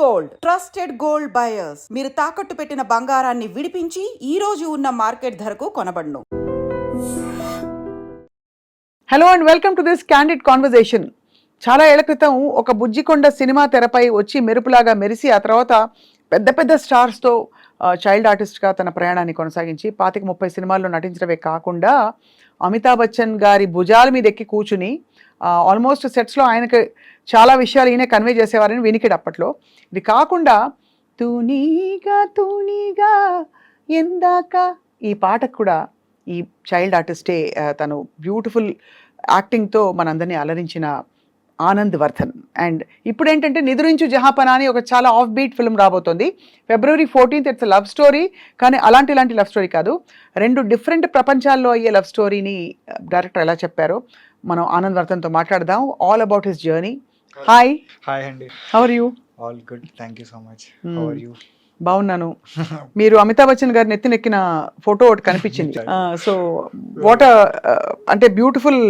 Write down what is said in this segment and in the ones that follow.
Gold trusted gold buyers మీరు తాకట్టు పెట్టిన బంగారాన్ని విడిపించి ఈ రోజు ఉన్న మార్కెట్ ధరకు కొనబడును. Hello and welcome to this candid conversation. చాలా ఏళ్ల క్రితం ఒక బుజ్జికొండ సినిమా తెరపై వచ్చి మెరుపులాగా మెరిసి ఆ తర్వాత పెద్ద పెద్ద స్టార్స్తో చైల్డ్ ఆర్టిస్ట్గా తన ప్రయాణాన్ని కొనసాగించి 25-30 సినిమాల్లో నటించడమే కాకుండా అమితాబ్ బచ్చన్ గారి భుజాల మీద ఎక్కి కూర్చుని ఆల్మోస్ట్ సెట్స్లో ఆయనకి చాలా విషయాలు ఈయన కన్వే చేసేవారని వినికిడి అప్పట్లో. ఇది కాకుండా తూనీగా ఎందాక ఈ పాటకు కూడా ఈ చైల్డ్ ఆర్టిస్టే తను బ్యూటిఫుల్ యాక్టింగ్తో మనందరినీ అలరించిన ఆనంద్ వర్ధన్. అండ్ ఇప్పుడు ఏంటంటే నిద్రించు జహాపనా అని ఒక చాలా ఆఫ్ బీట్ ఫిల్మ్ రాబోతోంది. February 14th. It's love story, కానీ ఇలాంటి లవ్ స్టోరీ కాదు. రెండు డిఫరెంట్ ప్రపంచాల్లో అయ్యే లవ్ స్టోరీని డైరెక్టర్ ఎలా చెప్పారో మనం ఆనంద్ వర్ధన్తో మాట్లాడదాం. All about his journey. Hi అండి. How are you? All good, thank you so much. How are you? బాగున్నాను. మీరు అమితాబ్ బచ్చన్ గారిని ఎత్తినెక్కిన ఫోటో ఒకటి కనిపించింది. సో వాట్ అంటే beautiful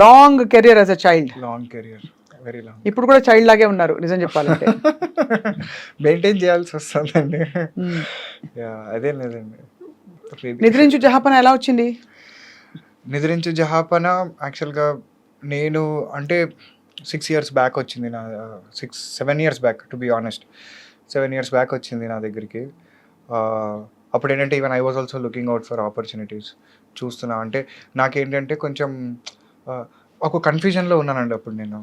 long career as a child. Long career, very long. ఇప్పుడు కూడా చైల్డ్ లాగే ఉన్నారు నిజం చెప్పాలంటే. మెయింటైన్ చేయాల్సి వస్తుందండి. అదేం లేదండి. నిద్రించు జహాపన ఎలా వచ్చింది? నిద్రించు జహాపన యాక్చువల్గా నేను అంటే 6 years బ్యాక్ వచ్చింది. నా 7 years back, to be honest 7 years back వచ్చింది నా దగ్గరికి. అప్పుడు ఏంటంటే even I was also looking out for opportunities. చూస్తున్నా అంటే నాకేంటంటే కొంచెం ఒక కన్ఫ్యూజన్లో ఉన్నానండి అప్పుడు నేను.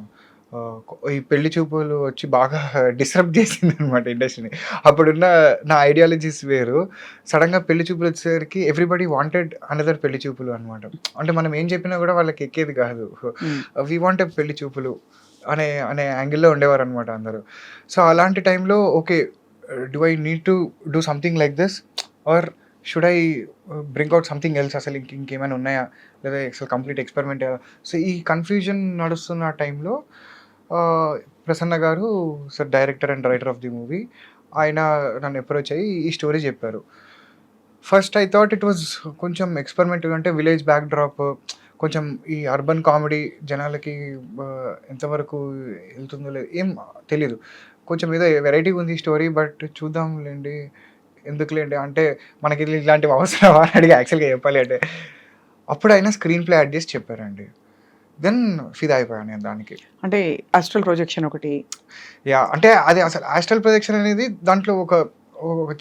ఈ పెళ్లి చూపులు వచ్చి బాగా డిస్టర్బ్ చేసింది అనమాట ఇండస్ట్రీని. అప్పుడున్న నా ఐడియాలజీస్ వేరు. సడన్గా పెళ్లి చూపులు వచ్చేసరికి ఎవ్రీబడి వాంటెడ్ అనదర్ పెళ్లి చూపులు అనమాట. అంటే మనం ఏం చెప్పినా కూడా వాళ్ళకి ఎక్కేది కాదు. వీ వాంట్ పెళ్లి చూపులు అనే యాంగిల్లో ఉండేవారు అనమాట అందరూ. సో అలాంటి టైంలో okay, do I need to do something like this or should I bring out something else? అసలు ఇంకేమైనా ఉన్నాయా, లేదా అసలు కంప్లీట్ ఎక్స్పెరిమెంట్? సో ఈ కన్ఫ్యూజన్ నడుస్తున్న టైంలో Prasanna garu, sir director and writer of the movie, ఆయన నన్ను అప్రోచ్ అయ్యి ఈ స్టోరీ చెప్పారు. First I thought it was కొంచెం ఎక్స్పెరిమెంట్, అంటే విలేజ్ బ్యాక్ డ్రాప్, కొంచెం ఈ అర్బన్ కామెడీ జనాలకి ఎంతవరకు వెళ్తుందో లేదు ఏం తెలీదు. కొంచెం ఏదో వెరైటీ ఉంది స్టోరీ, బట్ చూద్దాంలేండి, ఎందుకులేండి అంటే మనకి ఇలాంటివి అవసరమా అని అడిగి యాక్చువల్గా చెప్పాలి అంటే. అప్పుడు ఆయన స్క్రీన్ ప్లే యాడ్ చేసి చెప్పారండి. దెన్ ఫిదా అయిపోయాను నేను దానికి. అంటే ఆస్ట్రల్ ప్రొజెక్షన్ ఒకటి. అంటే అది అసలు ఆస్ట్రల్ ప్రొజెక్షన్ అనేది దాంట్లో ఒక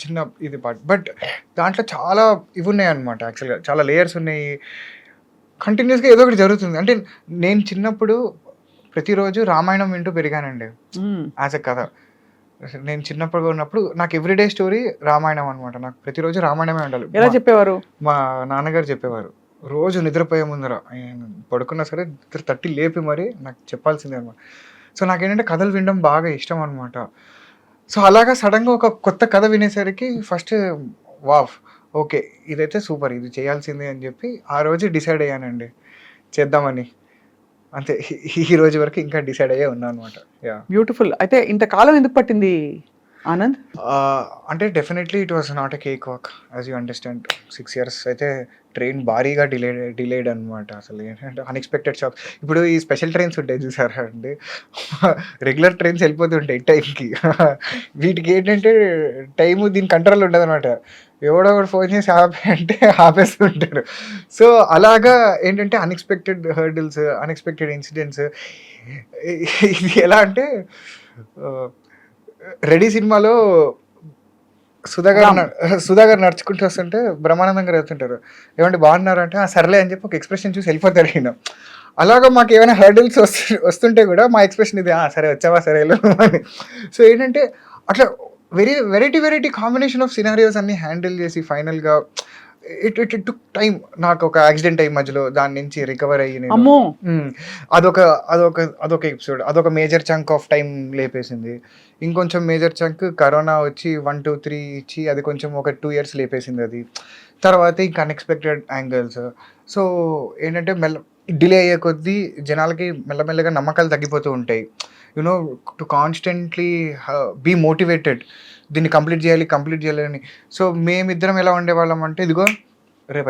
చిన్న ఇది పార్ట్, బట్ దాంట్లో చాలా ఇవి ఉన్నాయి అనమాట. యాక్చువల్గా చాలా లేయర్స్ ఉన్నాయి. కంటిన్యూస్గా ఏదో ఒకటి జరుగుతుంది. అంటే నేను చిన్నప్పుడు ప్రతిరోజు రామాయణం వింటూ పెరిగానండి యాజ్ ఎ కథ. నేను చిన్నప్పుడు ఉన్నప్పుడు నాకు ఎవ్రీడే స్టోరీ రామాయణం అనమాట. నాకు ప్రతిరోజు రామాయణమే ఉండాలి. ఎలా చెప్పేవారు? మా నాన్నగారు చెప్పేవారు. రోజు నిద్రపోయే ముందర పడుకున్నా సరే తట్టి లేపి మరి నాకు చెప్పాల్సిందే అనమాట. సో నాకేంటంటే కథలు వినడం బాగా ఇష్టం అనమాట. సో అలాగా సడన్గా ఒక కొత్త కథ వినేసరికి ఫస్ట్ వావ్, ఓకే ఇదైతే సూపర్, ఇది చేయాల్సిందే అని చెప్పి ఆ రోజు డిసైడ్ అయ్యానండి చేద్దామని. అంతే, ఈ రోజు వరకు ఇంకా డిసైడ్ అయ్యే ఉన్నా అనమాట. బ్యూటిఫుల్. అయితే ఇంతకాలం ఎందుకు పట్టింది ఆనంద్? అంటే definitely it was not a cake walk, as you understand. 6 years అయితే ట్రైన్ భారీగా డిలేడ్ అనమాట. అసలు ఏంటంటే అన్ఎక్స్పెక్టెడ్ షాక్. ఇప్పుడు ఈ స్పెషల్ ట్రైన్స్ ఉంటాయి చూసారా అండి, రెగ్యులర్ ట్రైన్స్ వెళ్ళిపోతుంటాయి టైంకి. వీటికి ఏంటంటే టైము దీని కంట్రోల్ ఉండదు అనమాట. ఎవడో ఒకటి ఫోన్ చేసి ఆపే అంటే ఆపేస్తుంటారు. సో అలాగా ఏంటంటే అన్ఎక్స్పెక్టెడ్ హర్డిల్స్, అన్ఎక్స్పెక్టెడ్ ఇన్సిడెంట్స్. ఇది ఎలా అంటే రెడీ సినిమాలో సుధా గారు నడుచుకుంటూ వస్తుంటే బ్రహ్మానందం గారు వెళ్తుంటారు, ఏమంటే బాగున్నారు అంటే సర్లే అని చెప్పి ఒక ఎక్స్ప్రెషన్ చూసి వెళ్ళిపోతాడు ఈయన. అలాగా మాకు ఏమైనా హర్డిల్స్ వస్తుంటే కూడా మా ఎక్స్ప్రెషన్ ఇది, సరే వచ్చావా సరే అని. సో ఏంటంటే అట్లా వెరైటీ కాంబినేషన్ ఆఫ్ సినారియోస్ అన్ని హ్యాండిల్ చేసి ఫైనల్గా ఇట్ టుక్ టైం. నాకు ఒక యాక్సిడెంట్ అయ్యి మధ్యలో దాని నుంచి రికవర్ అయ్యి అదొక ఎపిసోడ్, అదొక మేజర్ చంక్ ఆఫ్ టైం లేపేసింది. ఇంకొంచెం మేజర్ చంక్ కరోనా వచ్చి 1, 2, 3 ఇచ్చి అది కొంచెం ఒక 2 years లేపేసింది అది. తర్వాత ఇంకా అన్ఎక్స్పెక్టెడ్ యాంగిల్స్. సో ఏంటంటే డిలే అయ్యే కొద్దీ జనాలకి మెల్లమెల్లగా నమ్మకాలు తగ్గిపోతూ ఉంటాయి. You know to constantly be motivated, దీన్ని కంప్లీట్ చేయాలి అని. సో మేమిద్దరం ఎలా ఉండేవాళ్ళం అంటే ఇదిగో రేపు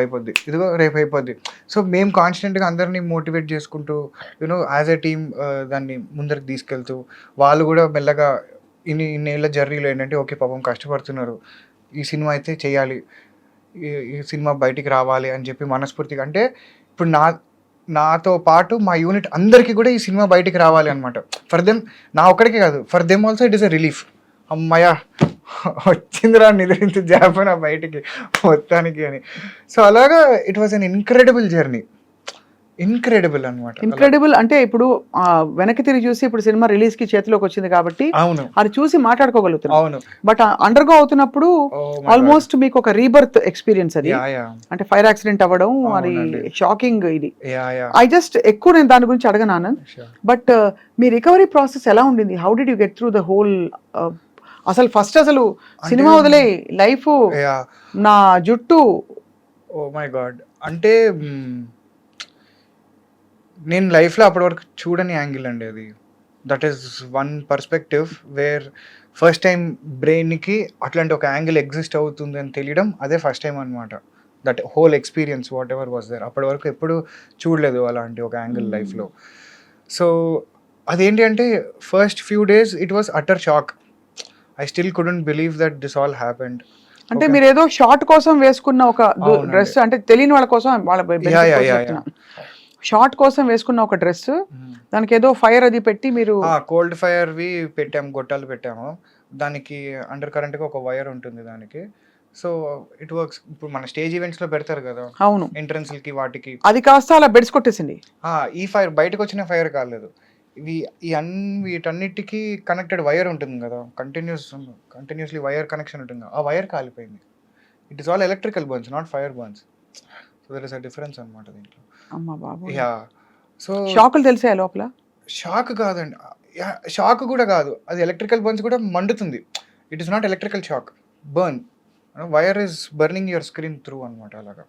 అయిపోద్ది. సో మేము కాన్స్టెంట్గా అందరినీ మోటివేట్ చేసుకుంటూ యాజ్ ఎ టీమ్ దాన్ని ముందరికి తీసుకెళ్తూ, వాళ్ళు కూడా మెల్లగా ఇన్నేళ్ళ జర్నీలో ఏంటంటే ఓకే పాపం కష్టపడుతున్నారు, ఈ సినిమా అయితే చేయాలి, ఈ సినిమా బయటికి రావాలి అని చెప్పి మనస్ఫూర్తిగా, అంటే ఇప్పుడు నాతో పాటు మా యూనిట్ అందరికీ కూడా ఈ సినిమా బయటికి రావాలి అనమాట. ఫర్ దెమ్, నా ఒక్కడికే కాదు, for them also it is a relief. అమ్మయ్య వచ్చిందిరా నిద్రించి జాపన బయటికి మొత్తానికి అని. సో అలాగా it was an incredible journey, incredible అనమాట. ఇన్క్రెడిబుల్ అంటే ఇప్పుడు వెనక్కి తిరిగి చూసి ఇప్పుడు సినిమా రిలీజ్ కి చేతిలోకి వచ్చింది కాబట్టి అవును అది చూసి మాట్లాడుకోగలుగుతున్నాం. అవును. బట్ అండర్గో అవుతున్నప్పుడు ఆల్మోస్ట్ మీకు ఒక రీబర్త్ ఎక్స్పీరియన్స్ అది. అంటే ఫైర్ యాక్సిడెంట్ అవ్వడం, అది షాకింగ్. ఇది ఐ జస్ట్ ఎక్కువ నేను దాని గురించి అడగను Anand. But me recovery process ఎలా ఉండింది? How did you get through the whole? అసలు ఫస్ట్ అసలు సినిమా వదిలే లైఫ్, నా జుట్టు, ఓ మై గాడ్. అంటే నేను లైఫ్లో అప్పటి వరకు చూడని యాంగిల్ అండి అది. That is one perspective where first time బ్రెయిన్కి అట్లాంటి ఒక యాంగిల్ ఎగ్జిస్ట్ అవుతుంది అని తెలియడం, అదే ఫస్ట్ టైం అనమాట. That whole experience whatever was there, అప్పటి వరకు ఎప్పుడు చూడలేదు అలాంటి ఒక యాంగిల్ లైఫ్లో. సో అదేంటి అంటే first few days it was utter shock. I still couldn't believe that this all happened. అంటే మీరు ఏదో షార్ట్ కోసం వేసుకున్న ఒక డ్రెస్, అంటే తెలియని వాళ్ళ కోసం, వాళ్ళ షార్ట్ కోసం వేసుకున్న ఒక డ్రెస్, దానికి ఏదో ఫైర్ అది పెట్టి మీరు కోల్డ్ ఫైర్వి పెట్టాము, గొట్టాలు పెట్టాము. దానికి అండర్ కరెంట్గా ఒక వైర్ ఉంటుంది దానికి. So it works. ఇప్పుడు మన స్టేజ్ ఈవెంట్స్ లో పెడతారు కదా, అవును, ఎంట్రన్స్లకి వాటికి, అది కాస్త అలా బెడ్స్ కొట్టేసింది. ఈ ఫైర్ బయటకు వచ్చిన ఫైర్ కాలేదు, వీటన్నిటికీ కనెక్టెడ్ వైర్ ఉంటుంది కదా, కంటిన్యూస్లీ వైర్ కనెక్షన్ ఉంటుంది, ఆ వైర్ కాలిపోయింది. It is all electrical burns, not fire burns. So there is a difference అనమాట దీంట్లో. అమ్మా బాబు. యా. సో షాకులు తెలిసాయా లోపల? షాక్ కాదండి, షాక్ కూడా కాదు, అది ఎలక్ట్రికల్ బర్న్స్ కూడా మండుతుంది. It is not electrical shock, burn. Wire is burning your screen through అనమాట అలాగా.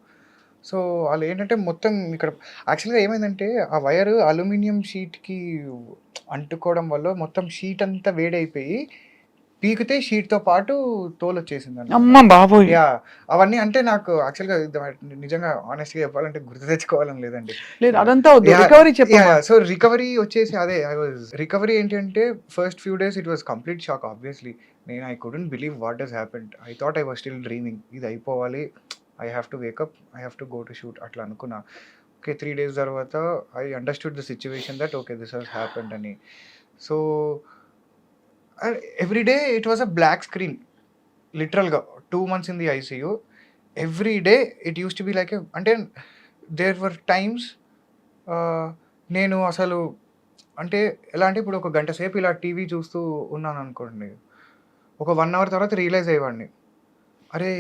సో వాళ్ళు ఏంటంటే మొత్తం ఇక్కడ యాక్చువల్గా ఏమైందంటే ఆ వైర్ అల్యూమినియం షీట్కి అంటుకోవడం వల్ల మొత్తం షీట్ అంతా వేడైపోయి పీకితే షీట్తో పాటు తోలు వచ్చేసింది. అమ్మ బాబోయ్. యా, అవన్నీ అంటే నాకు యాక్చువల్గా నిజంగా ఆనెస్ట్గా చెప్పాలంటే గుర్తు తెచ్చుకోవాలని లేదండి. లేదు, అదంతా రికవరీ చెప్పా. సో రికవరీ వచ్చేసి అదే, రికవరీ ఏంటంటే first few days it was complete shock obviously. నేను I couldn't believe what has happened. I thought I was still dreaming. ఇది అయిపోవాలి, I have to wake up, I have to go to shoot అట్లా అనుకున్నా. Okay, 3 days తర్వాత I understood the situation that okay this has happened అని. So every day it was a black screen, లిటరల్గా 2 months in the ICU. Every day it use to be like, అంటే there were times నేను అసలు అంటే ఎలా అంటే ఇప్పుడు ఒక గంట సేపు ఇలా టీవీ చూస్తూ ఉన్నాను అనుకోండి, ఒక 1 hour తర్వాత రియలైజ్ అయ్యేవాడిని, అరే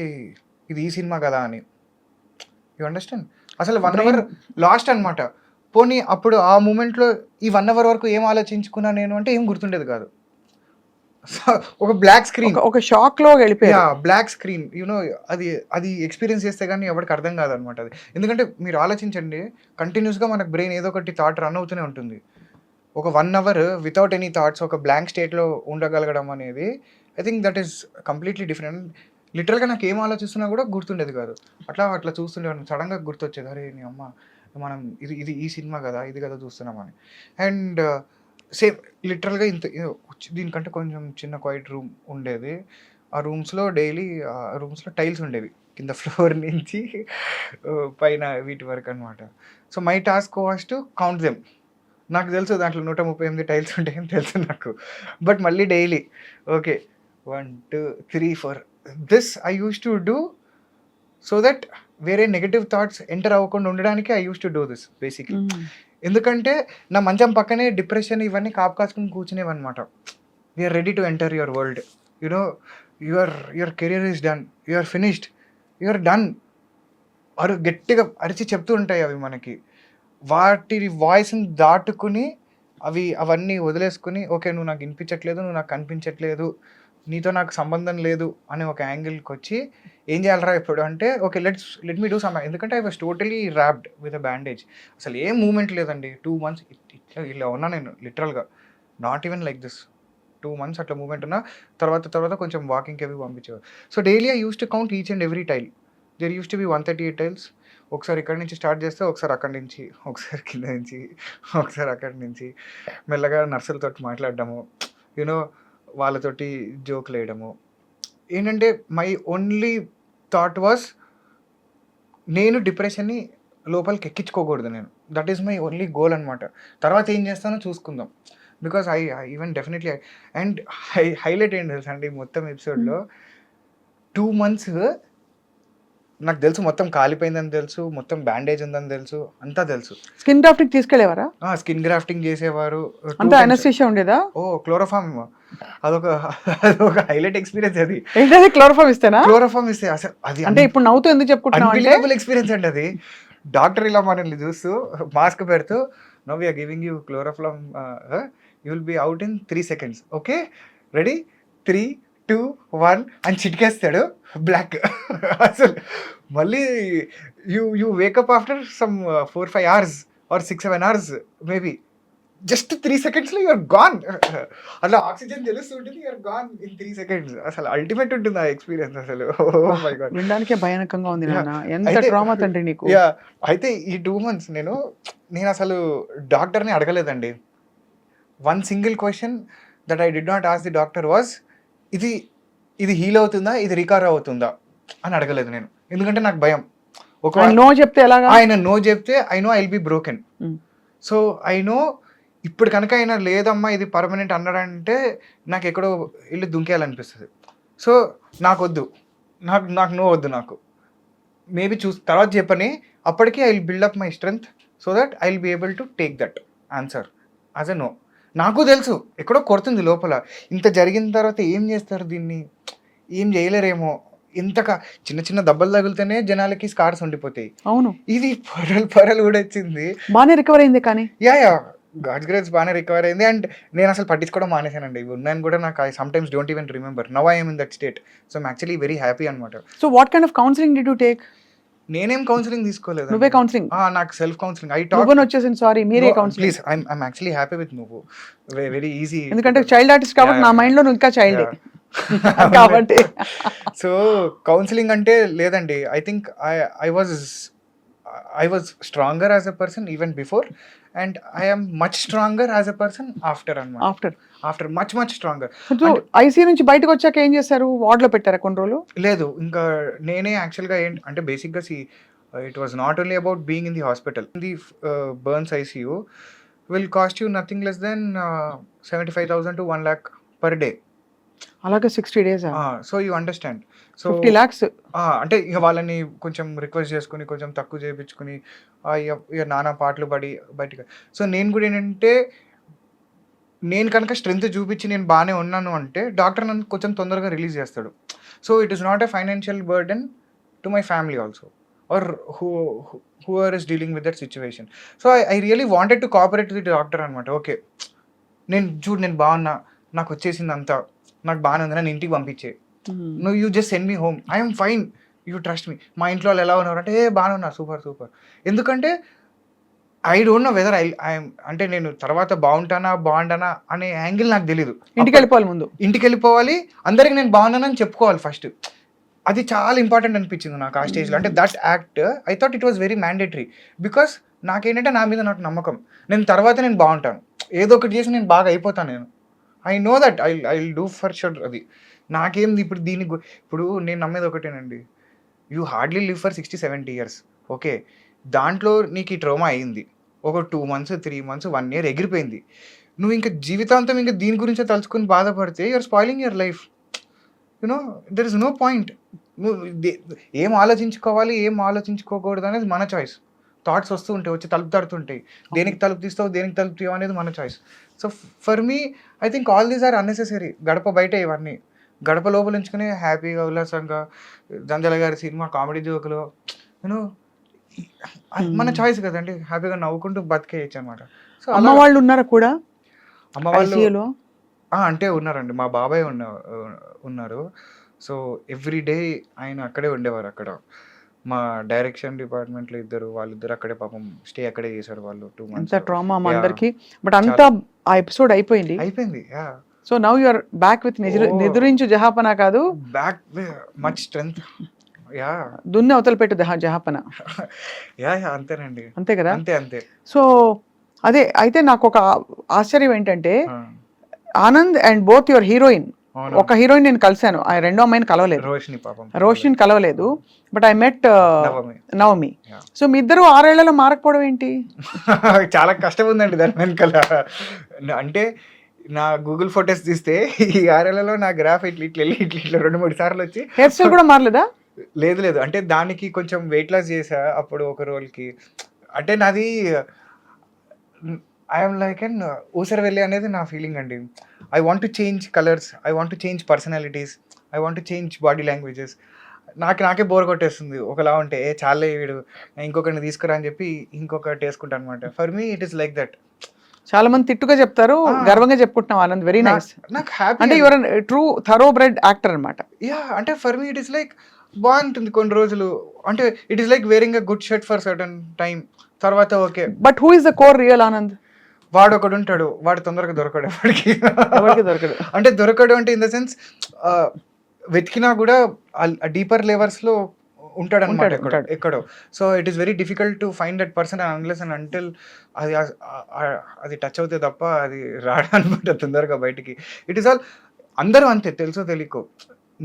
ఇది ఈ సినిమా కదా అని. You understand? అసలు 1 hour లాస్ట్ అనమాట. పోనీ అప్పుడు ఆ మూమెంట్లో ఈ 1 hour వరకు ఏం ఆలోచించుకున్నా నేను అంటే ఏం గుర్తుండేది కాదు. ఒక బ్లాక్ స్క్రీన్, ఒక షాక్ లో వెళ్ళిపోయా. బ్లాక్ స్క్రీన్, యూనో అది ఎక్స్పీరియన్స్ చేస్తే కానీ ఎవరికి అర్థం కాదనమాట అది. ఎందుకంటే మీరు ఆలోచించండి, కంటిన్యూస్గా మనకు బ్రెయిన్ ఏదో ఒకటి థాట్ రన్ అవుతూనే ఉంటుంది. ఒక 1 hour వితౌట్ ఎనీ థాట్స్ ఒక బ్లాంక్ స్టేట్లో ఉండగలగడం అనేది I think that is completely different. లిటరల్గా నాకు ఏం ఆలోచిస్తున్నా కూడా గుర్తుండేది కాదు. అట్లా చూస్తుండేవాడిని, సడన్గా గుర్తొచ్చేది, అరే నీ అమ్మ మనం ఇది ఈ సినిమా కదా, ఇది కదా చూస్తున్నామని. అండ్ సేమ్ లిటరల్గా దీనికంటే కొంచెం చిన్న క్వైట్ రూమ్ ఉండేది. ఆ రూమ్స్లో టైల్స్ ఉండేవి కింద ఫ్లోర్ నుంచి పైన వీటి వరకు అనమాట. So my task was to count them. నాకు తెలుసు దాంట్లో 138 టైల్స్ ఉంటాయని తెలుసు నాకు. బట్ మళ్ళీ daily okay 1 2 3 4 this I used to do so that వేరే నెగటివ్ థాట్స్ ఎంటర్ అవ్వకుండా ఉండడానికి I used to do this basically. ఎందుకంటే నా మంచం పక్కనే డిప్రెషన్ ఇవన్నీ కాసుకుని కూర్చునేవన్నమాట. We are ready to enter your world, you know your career is done, you're finished, you're done. గట్టిగా అరిచి చెప్తూ ఉంటాయి అవి మనకి. వాటి వాయిస్ని దాటుకుని అవన్నీ వదిలేసుకుని ఓకే నువ్వు నాకు వినిపించట్లేదు, నువ్వు నాకు కనిపించట్లేదు, నీతో నాకు సంబంధం లేదు అనే ఒక యాంగిల్కి వచ్చి ఏం చేయాలరా ఇప్పుడు అంటే okay let me do some. ఎందుకంటే I was totally wrapped with a bandage. అసలు ఏం మూమెంట్ లేదండి. 2 months ఇలా ఉన్నా నేను లిటరల్గా, not even like this. 2 months అట్లా మూమెంట్ ఉన్నా. తర్వాత కొంచెం వాకింగ్కి అవి పంపించేవారు. So daily I used to count each and every tile. There used to be 138 tiles. ఒకసారి ఇక్కడి నుంచి స్టార్ట్ చేస్తే ఒకసారి అక్కడి నుంచి, ఒకసారి కింద నుంచి, ఒకసారి అక్కడి నుంచి మెల్లగా నర్సులతో మాట్లాడడము, యూనో వాళ్ళతోటి జోకులు వేయడము. ఏంటంటే మై ఓన్లీ థాట్ వాస్ నేను డిప్రెషన్‌ని లోపలికి ఎక్కించుకోకూడదు నేను. That is my only goal అనమాట. తర్వాత ఏం చేస్తానో చూసుకుందాం. Because I even definitely and highlight ఏంటి తెలుసా అండి మొత్తం ఎపిసోడ్‌లో 2 మంత్స్ నాకు తెలుసు మొత్తం కాలిపోయిందని తెలుసు, మొత్తం బ్యాండేజ్ ఉందని తెలుసు, అంతా తెలుసు. స్కిన్ గ్రాఫ్టింగ్ తీసుకెళ్లేవారా? స్కిన్ గ్రాఫ్టింగ్ చేసేవారు. 2 అంతా times. అనస్థీషియా ఉండేదా? క్లోరోఫామ్ అదొక హైలైట్ ఎక్స్‌పీరియన్స్ అది. ఏంటది క్లోరోఫామ్ ఇస్తేనా? క్లోరోఫామ్ ఇస్తే అసలు అది అంటే ఇప్పుడు నవ్వుతూ ఎందుకు చెప్పుకుంటున్నావు అంటే అన్‌బిలీవబుల్ ఎక్స్‌పీరియన్స్ అండి అది. డాక్టర్ ఇలా మనల్ని చూస్తూ మాస్క్ పెడుతూ now we are giving you chloroform you will be out in 3 seconds. Okay ready 3, 2, 1 అని చిటికేస్తాడు బ్లాక్. అసలు మళ్ళీ you wake up after some 4-5 hours or 6-7 hours maybe. Just 3 secondsలో యూఆర్ గాన్. అట్లా ఆక్సిజన్ తెలుస్తుంటుంది, యూఆర్ గాన్ ఇన్ 3 seconds. అసలు ultimate ఉంటుంది ఆ ఎక్స్పీరియన్స్ అసలు. Oh my God. వినడానికే భయానకంగా ఉంది Yeah. నాన్న. ఎంత అయితే- ట్రామా తండ్రి నీకు. యా అయితే ఈ 2 months నేను అసలు డాక్టర్ని అడగలేదండి. One single question that I did not ask the doctor was ఇది హీల్ అవుతుందా, ఇది రికవర్ అవుతుందా అని అడగలేదు నేను. ఎందుకంటే నాకు భయం. ఒక నో చెప్తే ఎలాగా? ఆయన నో చెప్తే I know I will be broken. Mm. So I know ఇప్పుడు కనుక ఆయన లేదమ్మా ఇది పర్మనెంట్ అన్నాడంటే నాకు ఎక్కడో ఇల్లు దుంకేయాలనిపిస్తుంది. సో నాకొద్దు, నాకు నో వద్దు. నాకు మేబీ తర్వాత చెప్పని అప్పటికి I will build up my strength so that I will be able to take that answer as a no. నాకు తెలుసు ఎక్కడో కొడుతుంది లోపల. ఇంత జరిగిన తర్వాత ఏం చేస్తారు దీన్ని, ఏం చేయలేరేమో. ఇంతగా చిన్న దెబ్బలు తగిలితేనే జనాలకి స్కార్స్ ఉండిపోతాయి. అవును, ఇది పొరలు కూడా వచ్చింది. బాగానే రికవర్ అయింది కానీ. యా గాడ్స్ గ్రేస్ బాగానే రికవర్ అయింది. అండ్ నేను అసలు పట్టించుకోవడం మానేశానండి. ఇవి ఉన్నాయని కూడా నాకు I sometimes don't even remember. Now I am in that state. So I'm actually very happy అనమాట. So what kind of counselling did you take? నేనేం కౌన్సిలింగ్ తీసుకోలేదు. నువ్వే కౌన్సిలింగ్? నాకు సెల్ఫ్ కౌన్సిలింగ్. ఐ టాక్ నువ్వు వచ్చేసింది. సారీ, మీరే counselling. Please I'm actually happy with నువ్వు. Very easy. ఎందుకంటే చైల్డ్ ఆర్టిస్ట్ కాబట్టి నా మైండ్ లో నువ్వు ఇంకా చైల్డ్ కాబట్టి. సో కౌన్సిలింగ్ అంటే లేదండి. I think I was stronger as a person even before and I am much stronger as a person after అన్నమాట. After much stronger. So ICU నుంచి బయటకు వచ్చాక ఏం చేశారు? వార్డ్ లో పెట్టారా కొన్ని రోజులు? లేదు, ఇంకా నేనే యాక్చువల్గా అంటే బేసిక్గా it was not only about being in the hospital. The burns ICU will cost you nothing less than 75,000 to 1 lakh per day. అలాగే 60 days. So you understand. So 50 lakhs. అంటే ఇక వాళ్ళని కొంచెం రిక్వెస్ట్ చేసుకుని కొంచెం తక్కువ చేయించుకుని ఇక నానా పాటలు పడి బయటకు. సో నేను కూడా ఏంటంటే నేను కనుక స్ట్రెంత్ చూపించి నేను బాగానే ఉన్నాను అంటే డాక్టర్ నన్ను కొంచెం తొందరగా రిలీజ్ చేస్తాడు. So it is not a financial burden to my family also or who are is dealing with that situation. So I really wanted to cooperate with the doctor అనమాట. ఓకే నేను బాగున్నా, నాకు వచ్చేసింది అంతా, నాకు బాగానే ఉంది, నన్ను ఇంటికి పంపించే, నువ్వు you just send me home, I'm fine, you trust me. మా ఇంట్లో వాళ్ళు ఎలా ఉన్నారు అంటే బాగానే ఉన్నారు, సూపర్. ఎందుకంటే ఐ డోంట్ నో వెదర్ అంటే నేను తర్వాత బాగుంటానా అనే యాంగిల్ నాకు తెలీదు. ఇంటికి వెళ్ళిపోవాలి, ముందు ఇంటికి వెళ్ళిపోవాలి, అందరికి నేను బాగున్నానని చెప్పుకోవాలి ఫస్ట్. అది చాలా ఇంపార్టెంట్ అనిపించింది నాకు ఆ స్టేజ్లో. అంటే that act I thought it was very mandatory. Because నాకేంటంటే నా మీద నాకు నమ్మకం, నేను తర్వాత నేను బాగుంటాను, ఏదో ఒకటి చేసి నేను బాగా అయిపోతాను. నేను I know that I will do for sure. అది నాకేంది ఇప్పుడు ఇప్పుడు నేను నమ్మేది ఒకటేనండి, you hardly live for 60-70 years. Okay, దాంట్లో నీకు ఈ ట్రోమా అయింది, ఒక 2 months 3 months 1 year ఎగిరిపోయింది. నువ్వు ఇంకా జీవితాంతం ఇంకా దీని గురించే తలుచుకుని బాధపడితే you're spoiling your life. You know there is no point. నువ్వు ఏం ఆలోచించుకోవాలి, ఏం ఆలోచించుకోకూడదు అనేది మన చాయిస్. థాట్స్ వస్తూ ఉంటాయి, వచ్చి తలుపు తడుతుంటాయి, దేనికి తలుపు తీస్తావు దేనికి తలుపు తీయవు అనేది మన choice. So for me I think all these are unnecessary. గడప బయట ఇవన్నీ, గడప లోపల ఉంచుకుని హ్యాపీగా ఉల్లాసంగా జంజల గారి సినిమా కామెడీ జోకులు యూనో మన చాయిస్ కదండి, హ్యాపీగా నవ్వుకుంటూ బతికేయచ్చు అనమాట. సో అమ్మ వాళ్ళు ఉన్నారా కూడా అమ్మ వాళ్ళు ICU లో? అంటే ఉన్నారండి, మా బాబాయ్ ఉన్నారు. సో ఎవ్రీ డే ఆయన అక్కడే ఉండేవారు. అక్కడ మా డైరెక్షన్ డిపార్ట్మెంట్లో వాళ్ళిద్దరు అక్కడే పాపం స్టే అక్కడే చేశారు వాళ్ళు 2 months. ఎంత ట్రామా మా అందరికి. బట్ అంతా ఆ ఎపిసోడ్ అయిపోయింది. So now you are back with Nidrinchu Jahapana కాదు, బ్యాక్ మచ్ స్ట్రెంగ్త్. దున్నే అవతల పెట్టు జహాపన. అంతేనండి, అంతే కదా. అంతే. సో అదే అయితే నాకు ఒక ఆశ్చర్యం ఏంటంటే Anand and both your heroine, అవును. ఒక హీరోయిన్ నేను కలిశాను, ఆ రెండో అమ్మాయిని కలవలేదు, రోషిని పాపం. రోషిని కలవలేదు, but I met Navami. Navami. Yeah. So మీ ఇద్దరు 6 ఏళ్లలో మారకపోవడం ఏంటి? చాలా కష్టం ఉందండి దాని వెనకాల. అంటే నా గూగుల్ ఫొటోస్ తీస్తే ఈ 6 ఏళ్లలో నా గ్రాఫ్ ఇట్లా ఇట్లా వెళ్ళి ఇట్లా ఇట్లా 2-3 సార్లు వచ్చి హెయిర్ స్టైల్ కూడా మారలేదా? లేదు లేదు, అంటే దానికి కొంచెం వెయిట్ లాస్ చేసా అప్పుడు ఒక రోల్కి. అంటే నాది ఐఎమ్ లైక్ అండ్ ఊసరి వెళ్ళి అనేది నా ఫీలింగ్ అండి. I want to change colours, I want to change personalities, I want to change body languages. నాకే బోర్ కొట్టేస్తుంది ఒకలా ఉంటే. చాలే వీడు, ఇంకొకరిని తీసుకురా అని చెప్పి ఇంకొకటి వేసుకుంటా అనమాట. For me it is like that. చాలా మంది తిట్టుగా చెప్తారు, గర్వంగా చెప్పుకుంటున్నాం ఆనంద్, వెరీ నైస్. నాకు హ్యాపీ అంటే your true thoroughbred actor అనమాట. యా, అంటే for me it is like బాగుంటుంది కొన్ని రోజులు. అంటే it is like wearing a good shirt for certain time, తర్వాత okay. But who is the core real Anand? వాడు ఒకడు ఉంటాడు, వాడు తొందరగా దొరకడు ఎవరికి. ఎవరికి దొరకడు. అంటే దొరకడు అంటే ఇన్ ద సెన్స్ వెతికినా కూడా డీపర్ లెవెల్స్లో ఉంటాడు అనమాట ఎక్కడో. So it is very difficult to find that person unless and until అది టచ్ అవుతే తప్ప అది రాడనమాట తొందరగా బయటికి. ఇట్ ఈస్ ఆల్ అందరూ అంతే, తెలుసో తెలియకో.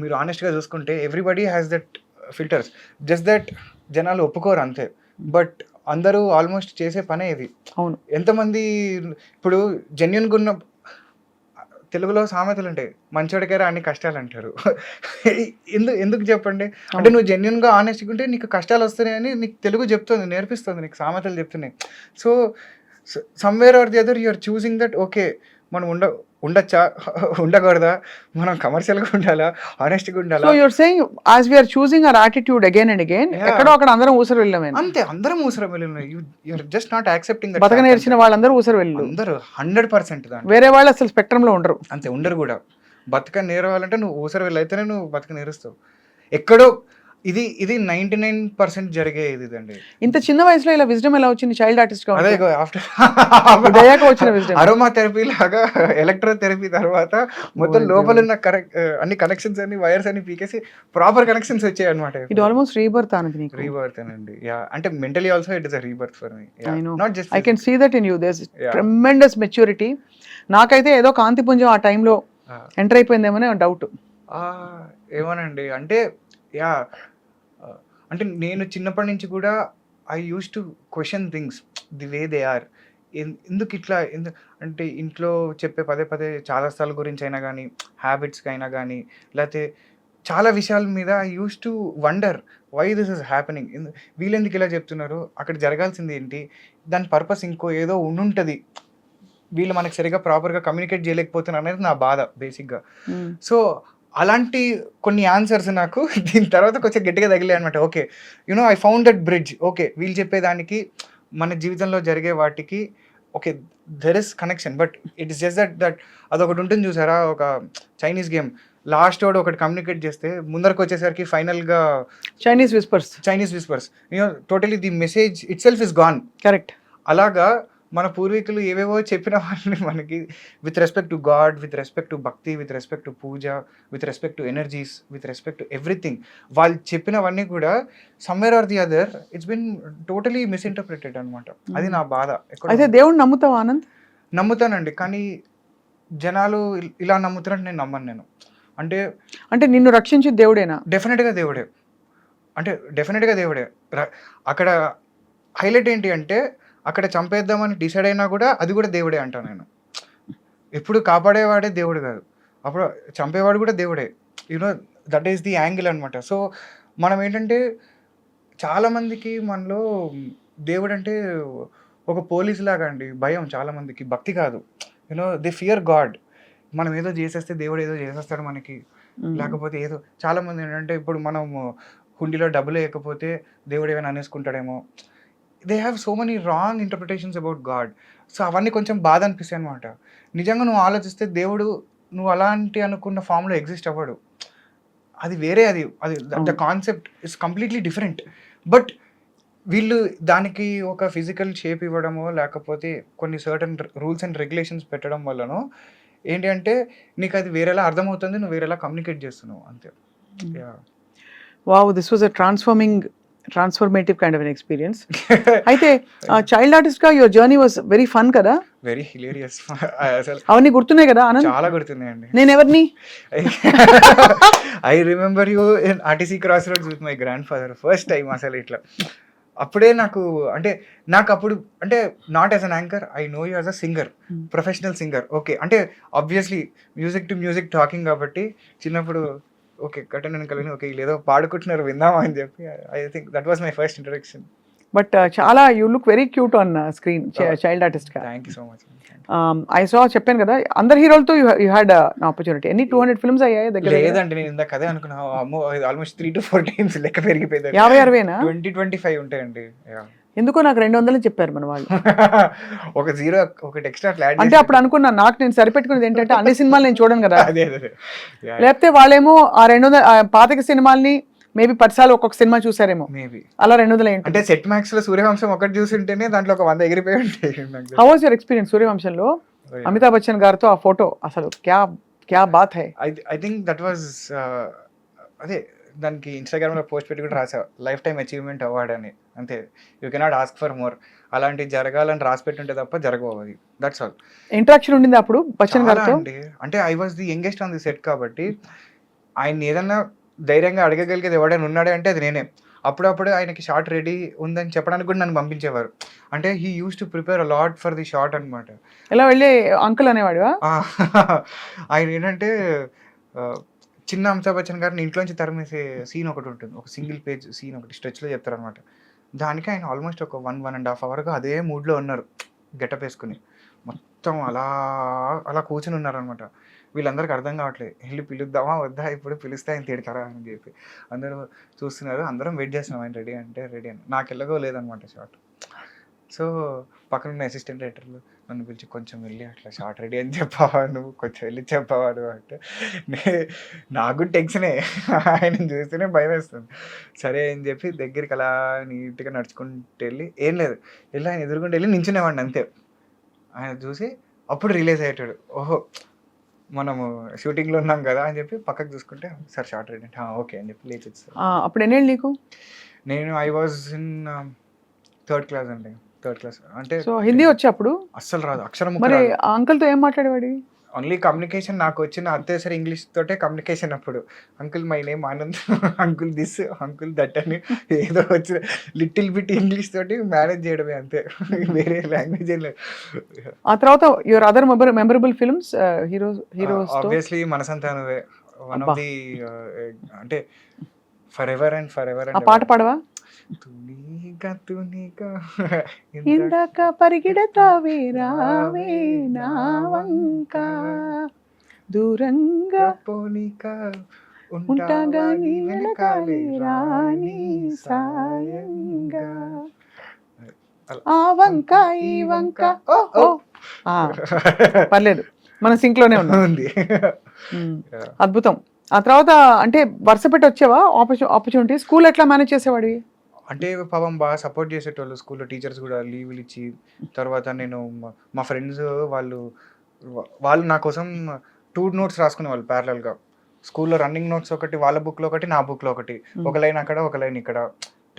మీరు ఆనెస్ట్గా చూసుకుంటే everybody has that filters, just that జనాలు ఒప్పుకోరు అంతే. బట్ అందరూ ఆల్మోస్ట్ చేసే పనే ఇది. అవును. ఎంతమంది ఇప్పుడు జెన్యున్గా ఉన్న, తెలుగులో సామెతలు ఉంటాయి, మంచోడికైనా అన్ని కష్టాలు అంటారు. ఎందుకు చెప్పండి? అంటే నువ్వు జెన్యున్గా ఆనెస్ట్గా ఉంటే నీకు కష్టాలు వస్తున్నాయని నీకు తెలుగు చెప్తుంది, నేర్పిస్తుంది, నీకు సామెతలు చెప్తున్నాయి. So somewhere or the other you are choosing that okay మనం ఉండొచ్చా, ఉండకూడదా, మనం కమర్షియల్గా ఉండాలా, ఆనెస్ట్గా ఉండాలా. So you're saying as we are choosing our attitude again and again, ఎక్కడో అక్కడ అందరం ఊసరు వెళ్ళామే అంతే. అందరం ఊసరం వెళ్ళిన, you are just not accepting. బతక నేర్చిన వాళ్ళందరూ ఊసరు వెళ్ళు, అందరూ 100% దాంట్లో. వేరే వాళ్ళు అసలు స్పెక్ట్రంలో ఉండరు. అంతే, ఉండరు కూడా. బతక నేరవాలంటే నువ్వు ఊసరు వెళ్ళి అయితేనే నువ్వు బతక నేరుస్తావు. ఎక్కడో ఇది 99% జరిగే ఇదండి. ఇంత చిన్న వయసులో ఇలా విజ్డమ్ ఎలా వచ్చింది చైల్డ్ ఆర్టిస్ట్ గా? అదే ఆఫ్టర్ దయాక వచ్చిన విజ్డమ్. అరోమా థెరపీ లాగా ఎలక్ట్రో థెరపీ తర్వాత మొత్తం లోపల ఉన్న అన్ని కనెక్షన్స్ అన్ని వైర్స్ అన్ని పీకేసి ప్రాపర్ కనెక్షన్స్ వచ్చాయి అనమాట. ఇది ఆల్మోస్ట్ రీబర్త్ అనేది నీకు. రీబర్త్ అండి. యా, అంటే mentally also it is a rebirth for me. Not just I can see that in you. There is tremendous maturity. నాకైతే ఏదో కాంతిపుంజం ఆ టైంలో ఎంటర్ అయిపోయిందేమో డౌట్. ఏమోనండి, అంటే యా, అంటే నేను చిన్నప్పటి నుంచి కూడా I used to question things the way they are. ఎందుకు ఇట్లా, అంటే ఇంట్లో చెప్పే పదే చాలా స్థలాల గురించి అయినా కానీ, హ్యాబిట్స్కి అయినా కానీ, లేకపోతే చాలా విషయాల మీద I used to wonder why this is happening. వీళ్ళు ఎందుకు ఇలా చెప్తున్నారు, అక్కడ జరగాల్సింది ఏంటి, దాని పర్పస్ ఇంకో ఏదో ఉండుంటుంది, వీళ్ళు మనకి సరిగా ప్రాపర్గా కమ్యూనికేట్ చేయలేకపోతున్నారు అనేది నా బాధ బేసిక్గా. సో అలాంటి కొన్ని ఆన్సర్స్ నాకు దీని తర్వాత కొంచెం గట్టిగా తగిలాయి అనమాట. Okay, you know I found that bridge. Okay, వీళ్ళు చెప్పేదానికి మన జీవితంలో జరిగే వాటికి okay there is connection. But it is just that అదొకటి ఉంటుంది చూసారా, ఒక చైనీస్ గేమ్, లాస్ట్ వాడు ఒకటి కమ్యూనికేట్ చేస్తే ముందరకు వచ్చేసరికి ఫైనల్గా Chinese whispers you know totally the message itself is gone. Correct. అలాగా మన పూర్వీకులు ఏవేవో చెప్పిన వాళ్ళని మనకి with respect to God, with respect to bhakti, with respect to puja, with respect to energies, with respect to everything, వాళ్ళు చెప్పినవన్నీ కూడా somewhere or the other it's been totally misinterpreted అనమాట. అది నా బాధ. అయితే దేవుడు నమ్ముతావు ఆనంద్? నమ్ముతానండి, కానీ జనాలు ఇలా నమ్ముతారంటే నేను నమ్మను. నేను అంటే నిన్ను రక్షించి దేవుడేనా? డెఫినెట్గా దేవుడే. అక్కడ హైలైట్ ఏంటి అంటే అక్కడ చంపేద్దామని డిసైడ్ అయినా కూడా అది కూడా దేవుడే అంటాను నేను. ఎప్పుడు కాపాడేవాడే దేవుడు కాదు, అప్పుడు చంపేవాడు కూడా దేవుడే. You know that is the angle అనమాట. సో మనం ఏంటంటే చాలామందికి మనలో దేవుడు అంటే ఒక పోలీస్ లాగా అండి భయం, చాలామందికి భక్తి కాదు. You know they fear God. మనం ఏదో చేసేస్తే దేవుడు ఏదో చేసేస్తాడు మనకి, లేకపోతే ఏదో. చాలామంది ఏంటంటే ఇప్పుడు మనం హుండీలో డబ్బులు వేయకపోతే దేవుడు ఏమైనా అనేసుకుంటాడేమో. They have so many wrong interpretations about God. So అవన్నీ కొంచెం బాధ అనిపిస్తాయి అనమాట. నిజంగా నువ్వు ఆలోచిస్తే దేవుడు నువ్వు అలాంటి అనుకున్న ఫామ్లో ఎగ్జిస్ట్ అవ్వడు. అది వేరే, అది the concept is completely different. But వీళ్ళు దానికి ఒక ఫిజికల్ షేప్ ఇవ్వడమో లేకపోతే కొన్ని సర్టన్ రూల్స్ అండ్ రెగ్యులేషన్స్ పెట్టడం వల్లనో ఏంటి అంటే నీకు అది వేరేలా అర్థమవుతుంది, నువ్వు వేరేలా కమ్యూనికేట్ చేస్తున్నావు అంతే. Wow, this was a transformative kind of an experience. అయితే చైల్డ్ ఆర్టిస్ట్ గా your journey was very fun కదా? Very hilarious. అసలు అవన్నీ గుర్తున్నాయి కదా ఆనంద్? చాలా గుర్తున్నాయండి. నేను ఎవరిని? I remember you in RTC cross roads with my grandfather first time. అసలు ఇట్లా అప్పుడే నాకు అంటే నాకు అప్పుడు అంటే not as an anchor, I know you as a singer, professional singer. Okay, అంటే obviously music to music talking కాబట్టి చిన్నప్పుడు ఓకే కట్టన్ కలిగి ఓకే లేదో పాడుకుంటున్నారు విందామా అని చెప్పి I think that was my first introduction. But చాలా you look very cute on screen, child artist గా. Thank you so much. I saw, చెప్పాను కదా అందరు హీరోలతో యూ హ్యాడ్ ఆపర్చునిటీ. ఎన్ని 200 ఫిల్మ్స్ అయ్యాయి దగ్గర? లేదండి, నేను ఇందాక అదే అనుకున్నా. అమ్మో, ఆల్మోస్ట్ 3 to 4 times లెక్క పెరిగిపోయింది. 50-60 20-25 ఉంటాయండి. ఎందుకో నాకు 200 చెప్పారు మన వాళ్ళు. ఒక జీరో ఒకటి ఎక్స్ట్రా ఫ్లాట్ అంటే అప్పుడు అనుకున్నా, నాకు నేను సరిపెట్టుకునేది ఏంటంటే అన్ని సినిమాలు నేను చూడను కదా. అదే అదే. లేకపోతే వాళ్ళేమో ఆ 200 పాతక సినిమాల్ని మేబీ 10 సార్లు ఒక్కొక్క సినిమా చూసారేమో, మేబీ అలా 200 ఏంటి? అంటే సెట్ మ్యాక్స్ లో సూర్యవంశం ఒకటి చూసింటేనే దాంట్లో ఒక 100 ఎగిరిపోయి ఉంటాయి. హౌ వాజ్ యువర్ ఎక్స్పీరియన్స్ సూర్యవంశంలో అమితాబ్ బచ్చన్ గారితో ఆ ఫోటో? అసలు క్యా బాత్ హై. ఐ థింక్ దట్ వాజ్ అదే దానికి ఇన్స్టాగ్రామ్ లో పోస్ట్ పెట్టి కూడా రాసా, లైఫ్ టైమ్ అచీవ్మెంట్ అవార్డ్ అని. అంతే, you cannot ask for more. అలాంటివి జరగాలని రాసి పెట్టుంటే తప్ప జరగవు అది. That's all. ఇంటరాక్షన్ ఉండింది అప్పుడు బచ్చన్ గారితో? అంటే I was the youngest on the set కాబట్టి ఆయన ఏదన్నా ధైర్యంగా అడగగలిగేది ఎవడైనా ఉన్నాడే అంటే అది నేనే. అప్పుడప్పుడు ఆయనకి షార్ట్ రెడీ ఉందని చెప్పడానికి కూడా నన్ను పంపించేవారు. అంటే he use to prepare a lot for the short అనమాట. ఎలా వెళ్ళి అంకుల్ అనేవాడివా? ఆయన ఏంటంటే చిన్న అమితాబ్ బచ్చన్ గారిని ఇంట్లోంచి తరిమేసే సీన్ ఒకటి ఉంటుంది, ఒక సింగిల్ పేజ్ సీన్ ఒకటి స్ట్రెచ్లో చెప్తారనమాట. దానికి ఆయన ఆల్మోస్ట్ ఒక 1.5 hours అదే మూడ్లో ఉన్నారు, గెటప్ వేసుకుని మొత్తం అలా అలా కూర్చుని ఉన్నారనమాట. వీళ్ళందరికీ అర్థం కావట్లేదు, వెళ్ళి పిలుద్దామా వద్దా, ఇప్పుడు పిలిస్తే ఆయన తిడతారా అని చెప్పి అందరూ చూస్తున్నారు. అందరం వెయిట్ చేస్తున్నాం ఆయన రెడీ అంటే రెడీ అని. నాకు ఎలాగో లేదనమాట షార్ట్. సో పక్కన ఉన్న అసిస్టెంట్ రైటర్లు నన్ను పిలిచి కొంచెం వెళ్ళి అట్లా షార్ట్ రెడీ అని చెప్పావా నువ్వు, కొంచెం వెళ్ళి చెప్పావా నువ్వు అంటే నాకు టెన్షనే, ఆయన చూస్తేనే భయం వేస్తుంది. సరే అని చెప్పి దగ్గరికి అలా నీట్గా నడుచుకుంటూ వెళ్ళి ఏం లేదు వెళ్ళి ఆయన ఎదురుకుంటూ వెళ్ళి నించునేవాడిని అంతే. ఆయన చూసి అప్పుడు రిలీజ్ అయ్యేటాడు, ఓహో మనము షూటింగ్లో ఉన్నాం కదా అని చెప్పి పక్కకు చూసుకుంటే సార్ షార్ట్ రెడీ అంటే ఓకే అని చెప్పి లేచి వచ్చారు. అప్పుడు ఎన్నేళ్ళు నీకు? నేను I was in 3rd class అండి, 3rd class. అంటే సో హిందీ వచ్చి అప్పుడు అస్సలు రాదు, అక్షరం మరి ఆ అంకుల్తో ఏం మాట్లాడేవాడి? Only communication. నాకు వచ్చిన అత్యవసర ఇంగ్లీష్ తోటే కమ్యూనికేషన్. అప్పుడు uncle my name Anand, uncle this, uncle that అని ఏదో వచ్చిన లిటిల్ బిట్ ఇంగ్లీష్ తోటి మేనేజ్ చేయడమే అంతే, వేరే లాంగ్వేజ్ ఏం లేదు. ఆ తర్వాత your other memorable films heroes? Obviously మనసంతా నువ్వే, వన్ ఆఫ్ ది అంటే for ever and for ever. ఆ పాట పాడవా? తునిగా తునిగా ఇందాక పరిగెడతావే రావే నా వంక, దూరంగా పోనిక ఉంటాగా నీ వెనకాలే రాని సాయంగా, ఆ వంక ఈ వంక. ఓ ఓ పర్లేదు, మన సింక్ లోనే ఉంది. అద్భుతం. ఆ తర్వాత అంటే వరుస పెట్టి వచ్చావా ఆపర్చునిటీ? స్కూల్ ఎట్లా మేనేజ్ చేసేవాడివి? అంటే పాపం బాగా సపోర్ట్ చేసేటోళ్ళు స్కూల్లో, టీచర్స్ కూడా లీవ్లు ఇచ్చి. తర్వాత నేను మా ఫ్రెండ్స్ వాళ్ళు నా కోసం 2 notes రాసుకునేవాళ్ళు ప్యారలల్గా. స్కూల్లో రన్నింగ్ నోట్స్ ఒకటి వాళ్ళ బుక్లో ఒకటి, నా బుక్లో ఒకటి, ఒక లైన్ అక్కడ ఒక లైన్ ఇక్కడ.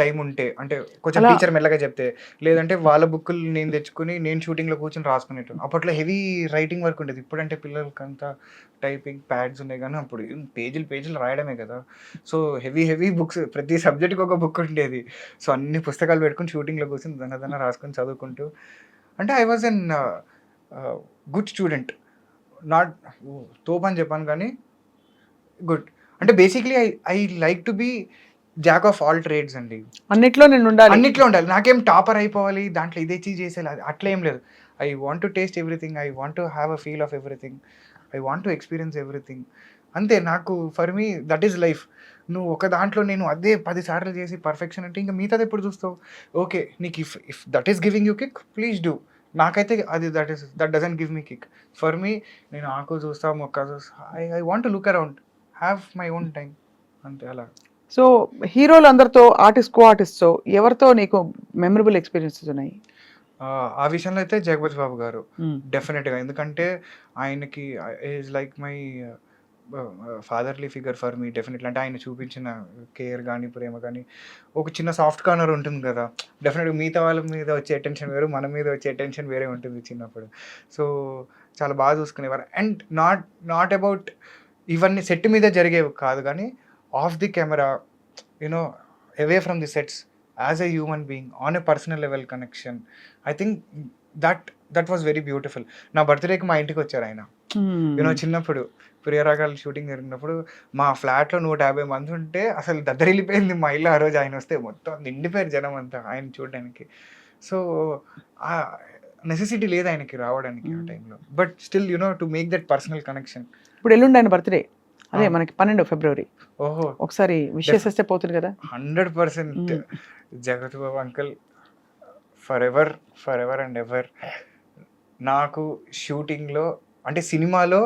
టైం ఉంటే అంటే కొంచెం టీచర్ మెల్లగా చెప్తే, లేదంటే వాళ్ళ బుక్కులు నేను తెచ్చుకుని నేను షూటింగ్లో కూర్చొని రాసుకునేటాను. అప్పట్లో హెవీ రైటింగ్ వర్క్ ఉండేది. ఇప్పుడంటే పిల్లలకంతా టైపింగ్ ప్యాడ్స్ ఉన్నాయి, కానీ అప్పుడు పేజీలు రాయడమే కదా. సో హెవీ బుక్స్, ప్రతి సబ్జెక్ట్కి ఒక బుక్ ఉండేది. సో అన్ని పుస్తకాలు పెట్టుకుని షూటింగ్లో కూర్చొని దన్న రాసుకొని చదువుకుంటూ. అంటే I was an good student. Not తోప్ అని చెప్పాను కానీ గుడ్. అంటే basically I like to be jack of all trades అండి. అన్నిట్లో నేను ఉండాలి, అన్నిట్లో ఉండాలి. నాకేం టాపర్ అయిపోవాలి, దాంట్లో ఇదే చీజ్ చేసేయాలి అట్లా ఏం లేదు. I want to taste everything, I want to have a feel of everything, I want to experience everything. అంతే. నాకు for me that is life. నువ్వు ఒక దాంట్లో నేను అదే 10 సార్లు చేసి పర్ఫెక్షన్ అంటే ఇంకా మిగతాది ఎప్పుడు చూస్తావు? ఓకే, నీకు if that is giving you kick, please do. నాకైతే అది that doesn't give me kick. For me నేను ఆకు చూస్తా, మొక్క చూస్తా, I want to look around, have my own time అంతే అలా. సో హీరోలు అందరితో, కో ఆర్టిస్ట్తో ఎవరితో నీకు మెమరబుల్ ఎక్స్పీరియన్సెస్ ఉన్నాయి? ఆ విషయంలో అయితే జగపతి బాబు గారు డెఫినెట్గా. ఎందుకంటే ఆయనకి is like my fatherly figure for me definitely. అంటే ఆయన చూపించిన కేర్ కానీ, ప్రేమ కానీ, ఒక చిన్న సాఫ్ట్ కార్నర్ ఉంటుంది కదా! డెఫినెట్‌గా మిగతా వాళ్ళ మీద వచ్చే అటెన్షన్ వేరు, మన మీద వచ్చే అటెన్షన్ వేరే ఉంటుంది చిన్నప్పుడు. సో, చాలా బాగా చూసుకునేవారు. అండ్ నాట్ అబౌట్ ఇవన్నీ సెట్ మీద జరిగేవి కాదు కానీ, of the camera, you know away from the sets, as a human being, on a personal level connection. I think that was very beautiful. నా బర్త్‌డేకి మా ఇంటికి వచ్చారు ఆయన. చిన్నప్పుడు ప్రియరాగాలు షూటింగ్ జరిగినప్పుడు మా ఫ్లాట్లో 150 మంది ఉంటే అసలు దద్దరిల్లిపోయింది మా ఇల్లు. ఆ రోజు ఆయన వస్తే మొత్తం నిండిపోయారు జనం అంతా ఆయన చూడడానికి. సో ఆ నెసెసిటీ లేదు ఆయనకి రావడానికి ఆ టైంలో. But still to make that personal connection. ఇప్పుడు ఎల్లుండి ఆయన బర్త్డే, అదే మనకి 12 ఫిబ్రవరి. ఓహో, ఒకసారి విష్ చేసేస్తే పోతుంది కదా. 100% Jagat Babu uncle for ever and ever. నాకు షూటింగ్లో అంటే సినిమాలో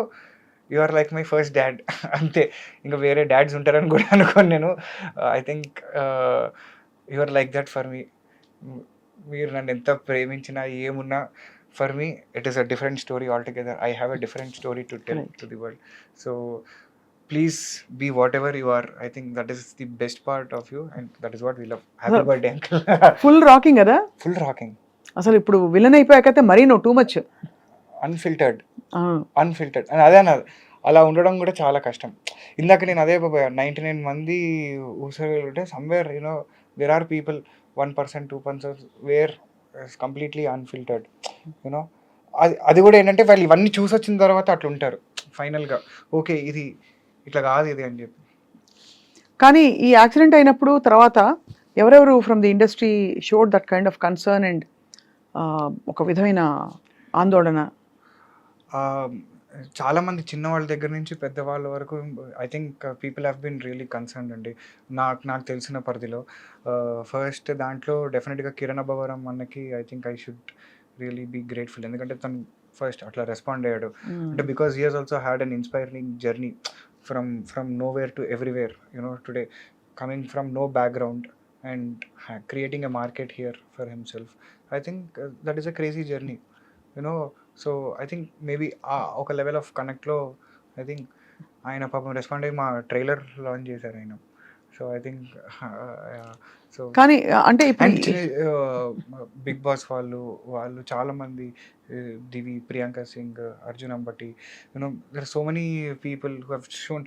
you are like my first dad అంతే. ఇంకా వేరే డాడ్స్ ఉంటారని కూడా అనుకోను నేను. I think you are like that for me. మీరు నన్ను ఎంత ప్రేమించినా ఏమున్నా, for me it is a different story all together. I have a different story to tell to the world. So please be whatever you are. I think that is the best part of you and that is what we love. Happy birthday uncle. Full rocking కదా. Full rocking. అసలు ఇప్పుడు villain అయిపోయాకైతే మరీ నువ్వు too much unfiltered and అదే అన్నది. అలా ఉండడం కూడా చాలా కష్టం. ఇందాక నేను అదే 99 మంది ఊసరు ఉంటే somewhere there are people 1%, 2% where completely unfiltered. అది కూడా ఏంటంటే వాళ్ళు ఇవన్నీ చూసి వచ్చిన తర్వాత అట్లా ఉంటారు ఫైనల్గా. ఓకే, ఇది ఇట్లా కాదు ఇది అని చెప్పి. కానీ ఈ యాక్సిడెంట్ అయినప్పుడు తర్వాత ఎవరెవరు from the industry showed that kind of concern and ఒక విధమైన ఆందోళన? చాలామంది చిన్నవాళ్ళ దగ్గర నుంచి పెద్దవాళ్ళ వరకు I think people have been really concerned అండి. నాకు తెలిసిన పరిధిలో ఫస్ట్ దాంట్లో డెఫినెట్గా కిరణ్ అబ్బవరం అన్నకి I think I should really be grateful. ఎందుకంటే తను ఫస్ట్ అట్లా రెస్పాండ్ అయ్యాడు. అంటే because he he's also had an inspiring journey from nowhere to everywhere. Today coming from no background and creating a market here for himself. I think that is a crazy journey. So I think maybe ఒక level of కనెక్ట్లో I think ఆయన పాపం respond అయ్యి మా trailer launch చేశారు ఆయన. So I think so కానీ అంటే బిగ్ బాస్ వాళ్ళు చాలామంది, Divi, Priyanka Singh, Arjun Ambati, there so many people who have shown.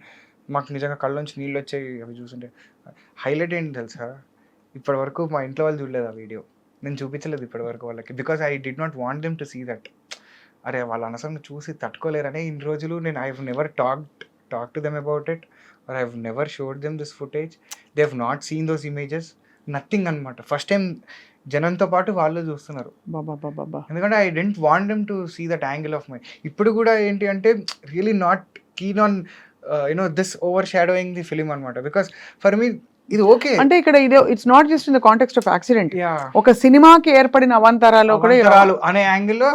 మాకు నిజంగా కళ్ళలోంచి నీళ్ళు వచ్చాయి అవి చూస్తుంటే. హైలైట్ ఏంటి తెలుసా, ఇప్పటి వరకు మా ఇంట్లో వాళ్ళు చూడలేదు ఆ వీడియో. నేను చూపించలేదు ఇప్పటివరకు వాళ్ళకి. Because I did not want them to see that. అరే వాళ్ళు అనవసరంగా చూసి తట్టుకోలేరనే ఇన్ని రోజులు నేను I have never talk to them about it or I have never showed them this footage. They have not seen those images, nothing అనమాట. First time జనంతో పాటు వాళ్ళు చూస్తున్నారు. ఎందుకంటే I don't want them to see that angle of my. ఇప్పుడు కూడా ఏంటి అంటే really not keen on this overshadowing the film అనమాట. బికాస్ ఫర్ మీ ఇది ఓకే. అంటే ఇక్కడ ఇది it's not just in the context of accident. ఒక సినిమాకి ఏర్పడిన అవాంతరాలు కూడా అనే యాంగిల్లో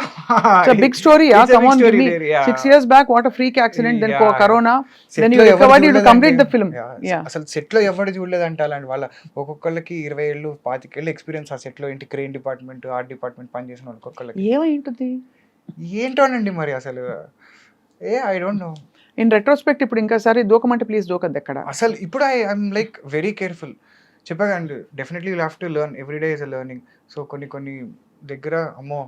big story. Come on, 6 years back what a freak accident, then corona, then you recovered, you complete the film. అసలు సెట్ లో ఎవరు చూడలేదు అంటే అలాంటి వాళ్ళ ఒక్కొక్కళ్ళకి 20 ఏళ్ళు 25 ఏళ్ళు ఎక్స్పీరియన్స్ ఆ సెట్ లో. ఏంటి క్రెయిన్ డిపార్ట్మెంట్, ఆర్ట్ డిపార్ట్మెంట్ పనిచేసిన వాళ్ళు ఒక్కొక్కళ్ళకి ఏమైంటుంది ఏంటోనండి మరి అసలు I don't know. In retrospect ఇప్పుడు ఇంకాసారి దూకమంటే ప్లీజ్ దూకద్దు ఎక్కడ. అసలు ఇప్పుడు ఐఎమ్ లైక్ వెరీ కేర్ఫుల్. చెప్పాకండి, definitely you have to learn. Every day is a learning. So కొన్ని దగ్గర అమ్మో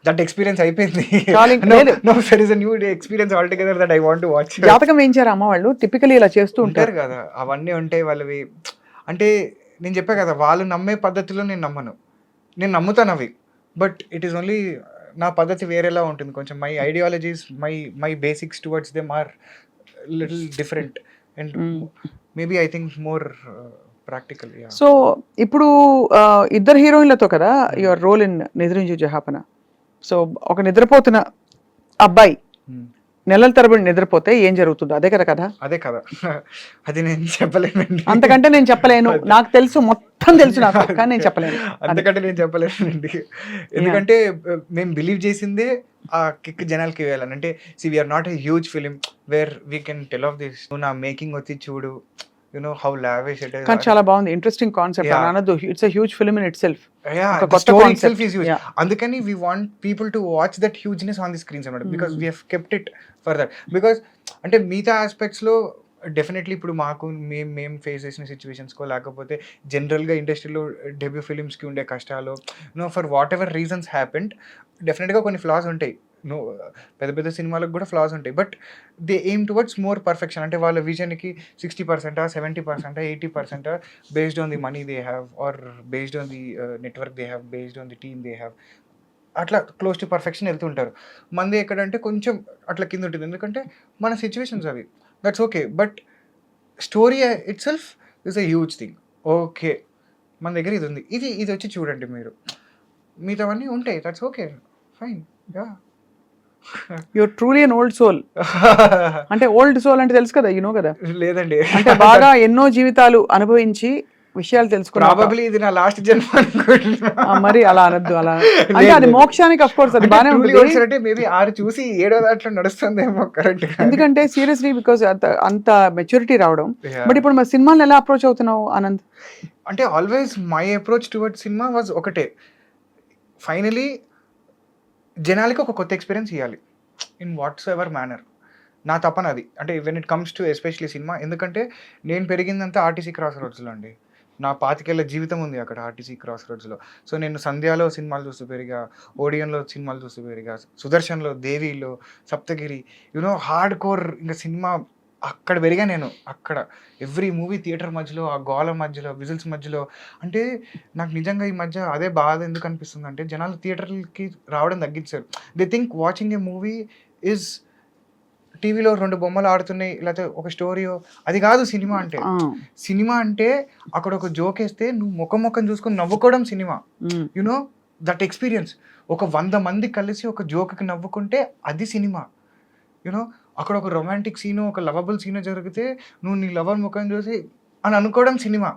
దట్ ఎక్స్పీరియన్స్ అయిపోయింది. New experience all together that I want to watch. జాతకం వేయించారు అమ్మ వాళ్ళు టిపికలీ ఇలా చేస్తూ ఉంటారు కదా, అవన్నీ ఉంటాయి వాళ్ళవి. అంటే నేను చెప్పా కదా, వాళ్ళు నమ్మే పద్ధతిలో నేను నమ్మను. నేను నమ్ముతాను అవి, బట్ ఇట్ ఈస్ ఓన్లీ నా పద్ధతి వేరేలా ఉంటుంది కొంచెం. My ideologies, my basics towards them are little different and maybe I think more practical. So ఇప్పుడు ఇద్దరు హీరోయిన్లతో కదా your role in Nidrinchu Jahapana. So ఒక నిద్రపోతున్న అబ్బాయి నెలల తరబడి నిద్రపోతే ఏం జరుగుతుందో అదే కదా కథ. అదే కదా, అది నేను చెప్పలేనండి. అంతకంటే నేను చెప్పలేను. నాకు తెలుసు, మొత్తం తెలుసు నాకు, కానీ నేను చెప్పలేను. అంతకంటే నేను చెప్పలేనండి. ఎందుకంటే మేము బిలీవ్ చేసిందే ఆ కిక్ జనాలకి వేయాలని. అంటే see we are not a huge film where we can tell of this. నా మేకింగ్ వచ్చి చూడు, నో హౌ లావిష్ ఇట్ కానీ ఇస్. చాలా బాగుంది, ఇంట్రెస్టింగ్ కాన్సెప్ట్. Yeah. అనదు, it's a huge film in itself. ఒక The కొత్త story concept. itself is huge. Yeah. అందుకని we want people to watch that hugeness on the screens అన్నమాట, because Hmm. we have kept it for that. Because అంటే మిగతా ఆస్పెక్ట్స్లో definitely ఇప్పుడు మాకు మేము face చేసిన సిచ్యువేషన్స్కో లేకపోతే జనరల్గా ఇండస్ట్రీలో డెబ్యూ ఫిలిమ్స్కి ఉండే కష్టాలు, for what ever reasons happened, డెఫినెట్గా కొన్ని ఫ్లాస్ ఉంటాయి. పెద్ద పెద్ద సినిమాలకు కూడా ఫ్లాస్ ఉంటాయి. But they aim towards more perfection. అంటే వాళ్ళ విజన్కి 60%, 70%, 80% based on the money they have, or based on the network they have, based on the team they have. అట్లా క్లోజ్ టు పర్ఫెక్షన్ వెళ్తుంటారు. మంది ఎక్కడంటే కొంచెం అట్లా కింద ఉంటుంది, ఎందుకంటే మన సిచ్యువేషన్స్ అవి. That's okay. But story it self is a huge thing. Okay, మన దగ్గర ఇది ఉంది, ఇది వచ్చి చూడండి మీరు, మిగతావన్నీ ఉంటాయి, that's okay, fine. Yeah. You're truly an old soul. అంటే ఓల్డ్ సోల్ అంటే తెలుసు కదా, యూనో కదా, లేదండి, అంటే బాగా ఎన్నో జీవితాలు అనుభవించి విషయాలు తెలుసుకున్నా. ప్రాబబ్లీ ఇది నా లాస్ట్ జన్మ అనుకుంటున్నా. మరి అలా అనద్దు, అలా అంటే అది మోక్షానికి అఫ్ కోర్స్ అది బానే ఉంటుంది. అంటే మేబీ 6 చూసి 7వ దాంట్లో నడుస్తుందేమో కరెక్ట్. ఎందుకంటే సీరియస్లీ బికాస్ అంత మెచ్యూరిటీ రావడం. బట్ ఇప్పుడు మరి సినిమాలను ఎలా అప్రోచ్ అవుతున్నావు ఆనంద్? అంటే always my approach towards cinema was ఒకటే, ఫైనలీ జనాలకి ఒక కొత్త ఎక్స్పీరియన్స్ ఇవ్వాలి ఇన్ వాట్స్ ఎవర్ మేనర్. నా తపన అది. అంటే when it comes to especially cinema, ఎందుకంటే నేను పెరిగిందంతా ఆర్టీసీ క్రాస్ రోడ్స్లో అండి. నా 25 ఏళ్ల జీవితం ఉంది అక్కడ ఆర్టీసీ క్రాస్ రోడ్స్లో. సో నేను సంధ్యాలో సినిమాలు చూస్తూ పెరిగా, ఓడియన్లో సినిమాలు చూస్తూ పెరిగా, సుదర్శన్లో, దేవిలో, సప్తగిరి, హార్డ్ కోర్ ఇంకా సినిమా అక్కడ పెరిగా నేను. అక్కడ ఎవ్రీ మూవీ థియేటర్ మధ్యలో, ఆ గోల మధ్యలో, విజిల్స్ మధ్యలో. అంటే నాకు నిజంగా ఈ మధ్య అదే బాధ ఎందుకు అనిపిస్తుంది అంటే, జనాలు థియేటర్కి రావడం తగ్గించారు. They think watching a movie is టీవీలో 2 బొమ్మలు ఆడుతున్నాయి, లేకపోతే ఒక స్టోరీయో, అది కాదు సినిమా అంటే. సినిమా అంటే అక్కడ ఒక జోక్ వేస్తే నువ్వు ముఖం చూసుకొని నవ్వుకోవడం సినిమా. You know that experience. ఒక 100 మంది కలిసి ఒక జోక్కి నవ్వుకుంటే అది సినిమా. అక్కడ ఒక రొమాంటిక్ సీను, ఒక లవబుల్ సీను జరిగితే నువ్వు నీ లవర్ ముఖం చూసి అని అనుకోవడం cinema.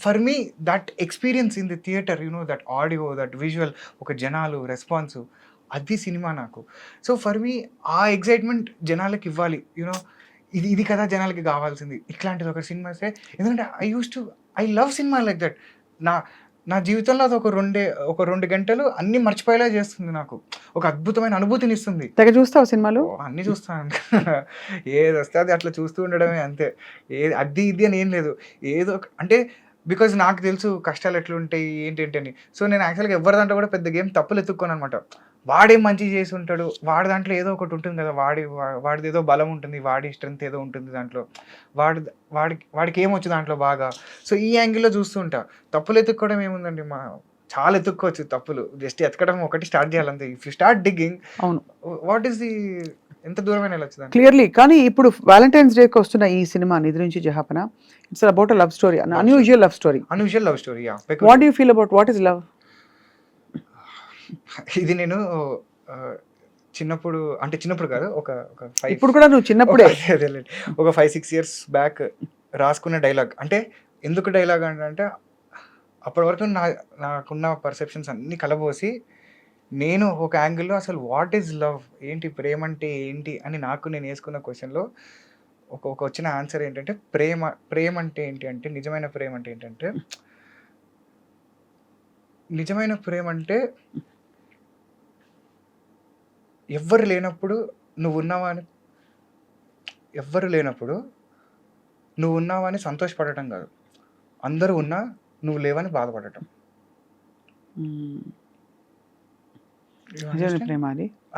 For me that experience in the theatre, that audio, that visual, ఒక జనాలు రెస్పాన్సు, అది సినిమా నాకు. సో ఫర్ మీ ఆ ఎగ్జైట్మెంట్ జనాలకి ఇవ్వాలి. ఇది కదా జనాలకి కావాల్సింది, ఇట్లాంటిది ఒక సినిమా వస్తే. ఎందుకంటే I love cinema like that. నా జీవితంలో అది ఒక 2 గంటలు అన్నీ మర్చిపోయేలా చేస్తుంది నాకు. ఒక అద్భుతమైన అనుభూతిని ఇస్తుంది. తెగ చూస్తావు సినిమాలు? అన్నీ చూస్తాను. ఏది వస్తే అది అట్లా చూస్తూ ఉండడమే అంతే. అది ఇది అని ఏం లేదు. ఏదో అంటే బికాజ్ నాకు తెలుసు కష్టాలు ఎట్లుంటాయి ఏంటి అని. సో నేను యాక్చువల్గా ఎవరి దాంట్లో కూడా పెద్ద గేమ్ తప్పులు ఎత్తుక్కోను అనమాట. వాడేం మంచి చేసి ఉంటాడు, వాడి దాంట్లో ఏదో ఒకటి ఉంటుంది కదా, వాడిది ఏదో బలం ఉంటుంది, వాడి స్ట్రెంత్ ఏదో ఉంటుంది దాంట్లో, వాడికి ఏమొచ్చు దాంట్లో బాగా. సో ఈ యాంగిల్లో చూస్తూ ఉంటా. తప్పులు ఎత్తుక్కోవడం ఏముందండి, చాలా ఎత్తుక్కోవచ్చు తప్పులు. జస్ట్ ఎతకడం ఒకటి స్టార్ట్ చేయాలంతే. ఇఫ్ యూ స్టార్ట్ డిగ్గింగ్, అవును, వాట్ ఈస్ ది ఎంత దూరమైన వెళ్ళొచ్చు క్లియర్లీ. కానీ ఇప్పుడు వ్యాలంటైన్స్ డేకి వస్తున్న ఈ సినిమా Nidrinchi Jahapana, it's about a love story, unusual love story. Unusual love story. What do you feel about what is love? ఇది నేను చిన్నప్పుడు, అంటే చిన్నప్పుడు కాదు, ఒక ఇప్పుడు కూడా నువ్వు చిన్నప్పుడే ఒక 5-6 ఇయర్స్ బ్యాక్ రాసుకున్న డైలాగ్. అంటే ఎందుకు డైలాగ్ అంటే అప్పటి వరకు నాకున్న పర్సెప్షన్స్ అన్నీ కలబోసి నేను ఒక యాంగిల్లో అసలు వాట్ ఈజ్ లవ్, ఏంటి ప్రేమ అంటే ఏంటి అని నాకు నేను వేసుకున్న క్వశ్చన్లో ఒక వచ్చిన ఆన్సర్ ఏంటంటే, ప్రేమ అంటే ఏంటి అంటే, నిజమైన ప్రేమ అంటే ఏంటంటే, నిజమైన ప్రేమ అంటే ఎవ్వరు లేనప్పుడు నువ్వు ఉన్నావని సంతోషపడటం కాదు, అందరూ ఉన్నా నువ్వు లేవని బాధపడటం.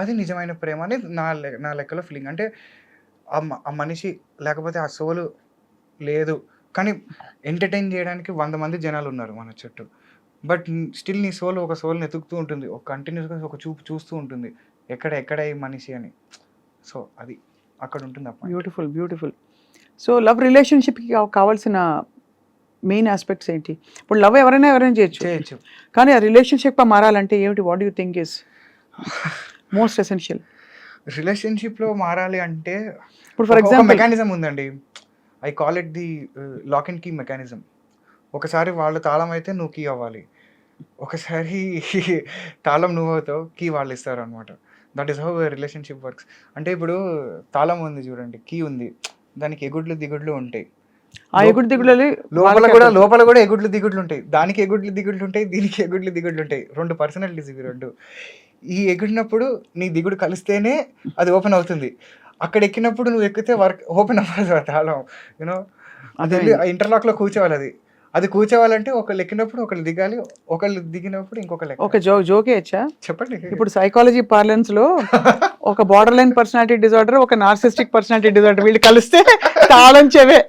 అది నిజమైన ప్రేమ అని నా లెక్కలో ఫీలింగ్. అంటే ఆ మనిషి లేకపోతే ఆ సోలు లేదు, కానీ ఎంటర్టైన్ చేయడానికి 100 మంది జనాలు ఉన్నారు మన చుట్టూ. బట్ స్టిల్ నీ ఒక సోల్ని ఎతుకుతూ ఉంటుంది, ఒక కంటిన్యూస్గా ఒక చూపు చూస్తూ ఉంటుంది, ఎక్కడ ఈ మనిషి అని. సో అది అక్కడ ఉంటుంది. Beautiful beautiful. సో లవ్ రిలేషన్షిప్కి కావాల్సిన మెయిన్ ఆస్పెక్ట్స్ ఏంటి? ఇప్పుడు లవ్ ఎవరైనా చేయొచ్చు, కానీ ఆ రిలేషన్షిప్ మారాలంటే ఏమిటి? What you think is most essential? రిలేషన్షిప్లో మారాలి అంటే ఇప్పుడు ఫర్ ఎగ్జాంపుల్ మెకానిజం ఉందండి, I call it the lock and key mechanism. ఒకసారి వాళ్ళు తాళం అయితే నువ్వు కీ అవ్వాలి, ఒకసారి తాళం నువ్వు అవుతావు, కీ వాళ్ళు ఇస్తారు అనమాట. That is how relationship works. అంటే ఇప్పుడు తాళం ఉంది చూడండి, కీ ఉంది, దానికి ఎగుడ్లు దిగుడ్లు ఉంటాయి. ఆ ఎగుడు దిగుళ్ళు లోపల కూడా ఎగుడ్లు దిగుడ్లు ఉంటాయి. దానికి ఎగుడ్లు దిగుడ్లు ఉంటాయి, దీనికి ఎగుడ్లు దిగుడ్లు ఉంటాయి. 2 పర్సనాలిటీస్ ఇవి 2. ఈ ఎగిడినప్పుడు నీ దిగుడు కలిస్తేనే అది ఓపెన్ అవుతుంది. అక్కడ ఎక్కినప్పుడు నువ్వు ఎక్కితే వర్క్ ఓపెన్ అవ్వదు తాళం. యూనో అది ఇంటర్లాక్ లో కూర్చోవాలి. అది కూర్చోవాలంటే ఒకళ్ళు ఎక్కినప్పుడు ఒకళ్ళు దిగాలి, ఒకళ్ళు దిగినప్పుడు ఇంకొకళ్ళు. ఒక జోకే ఇచ్చా చెప్పండి. ఇప్పుడు సైకాలజీ పార్లెన్స్ లో ఒక బార్డర్ లైన్ పర్సనాలిటీ డిజార్డర్, ఒక నార్సిస్టిక్ పర్సనాలిటీ డిజార్డర్, వీళ్ళు కలిస్తే తాళం చెవే.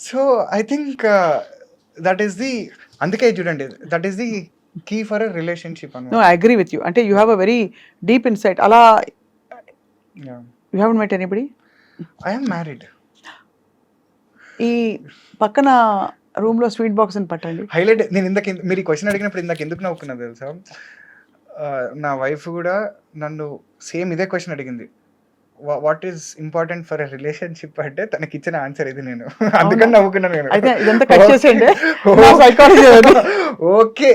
So I think that is the, అందుకే చూడండి, that is the key for a relationship. No I agree with you. అంటే you have a very deep insight. అలా you haven't met anybody? I am married. ఈ పక్కన room లో sweet box అని పట్టండి. Highlight. నేను ఇందాక మీరు ఈ క్వశ్చన్ అడిగినప్పుడు ఇందాక ఎందుకు నవ్వుకున్నా తెలుసా? నా వైఫ్ కూడా నన్ను సేమ్ ఇదే క్వశ్చన్ అడిగింది, what is important for a relationship అంటే తనకి ఇచ్చిన ఆన్సర్ ఇది. నేను అందుకని నవ్వుకున్నా. నేను అయితే ఇదంతా కట్ చేసేయండి. సైకాలజీ ఓకే,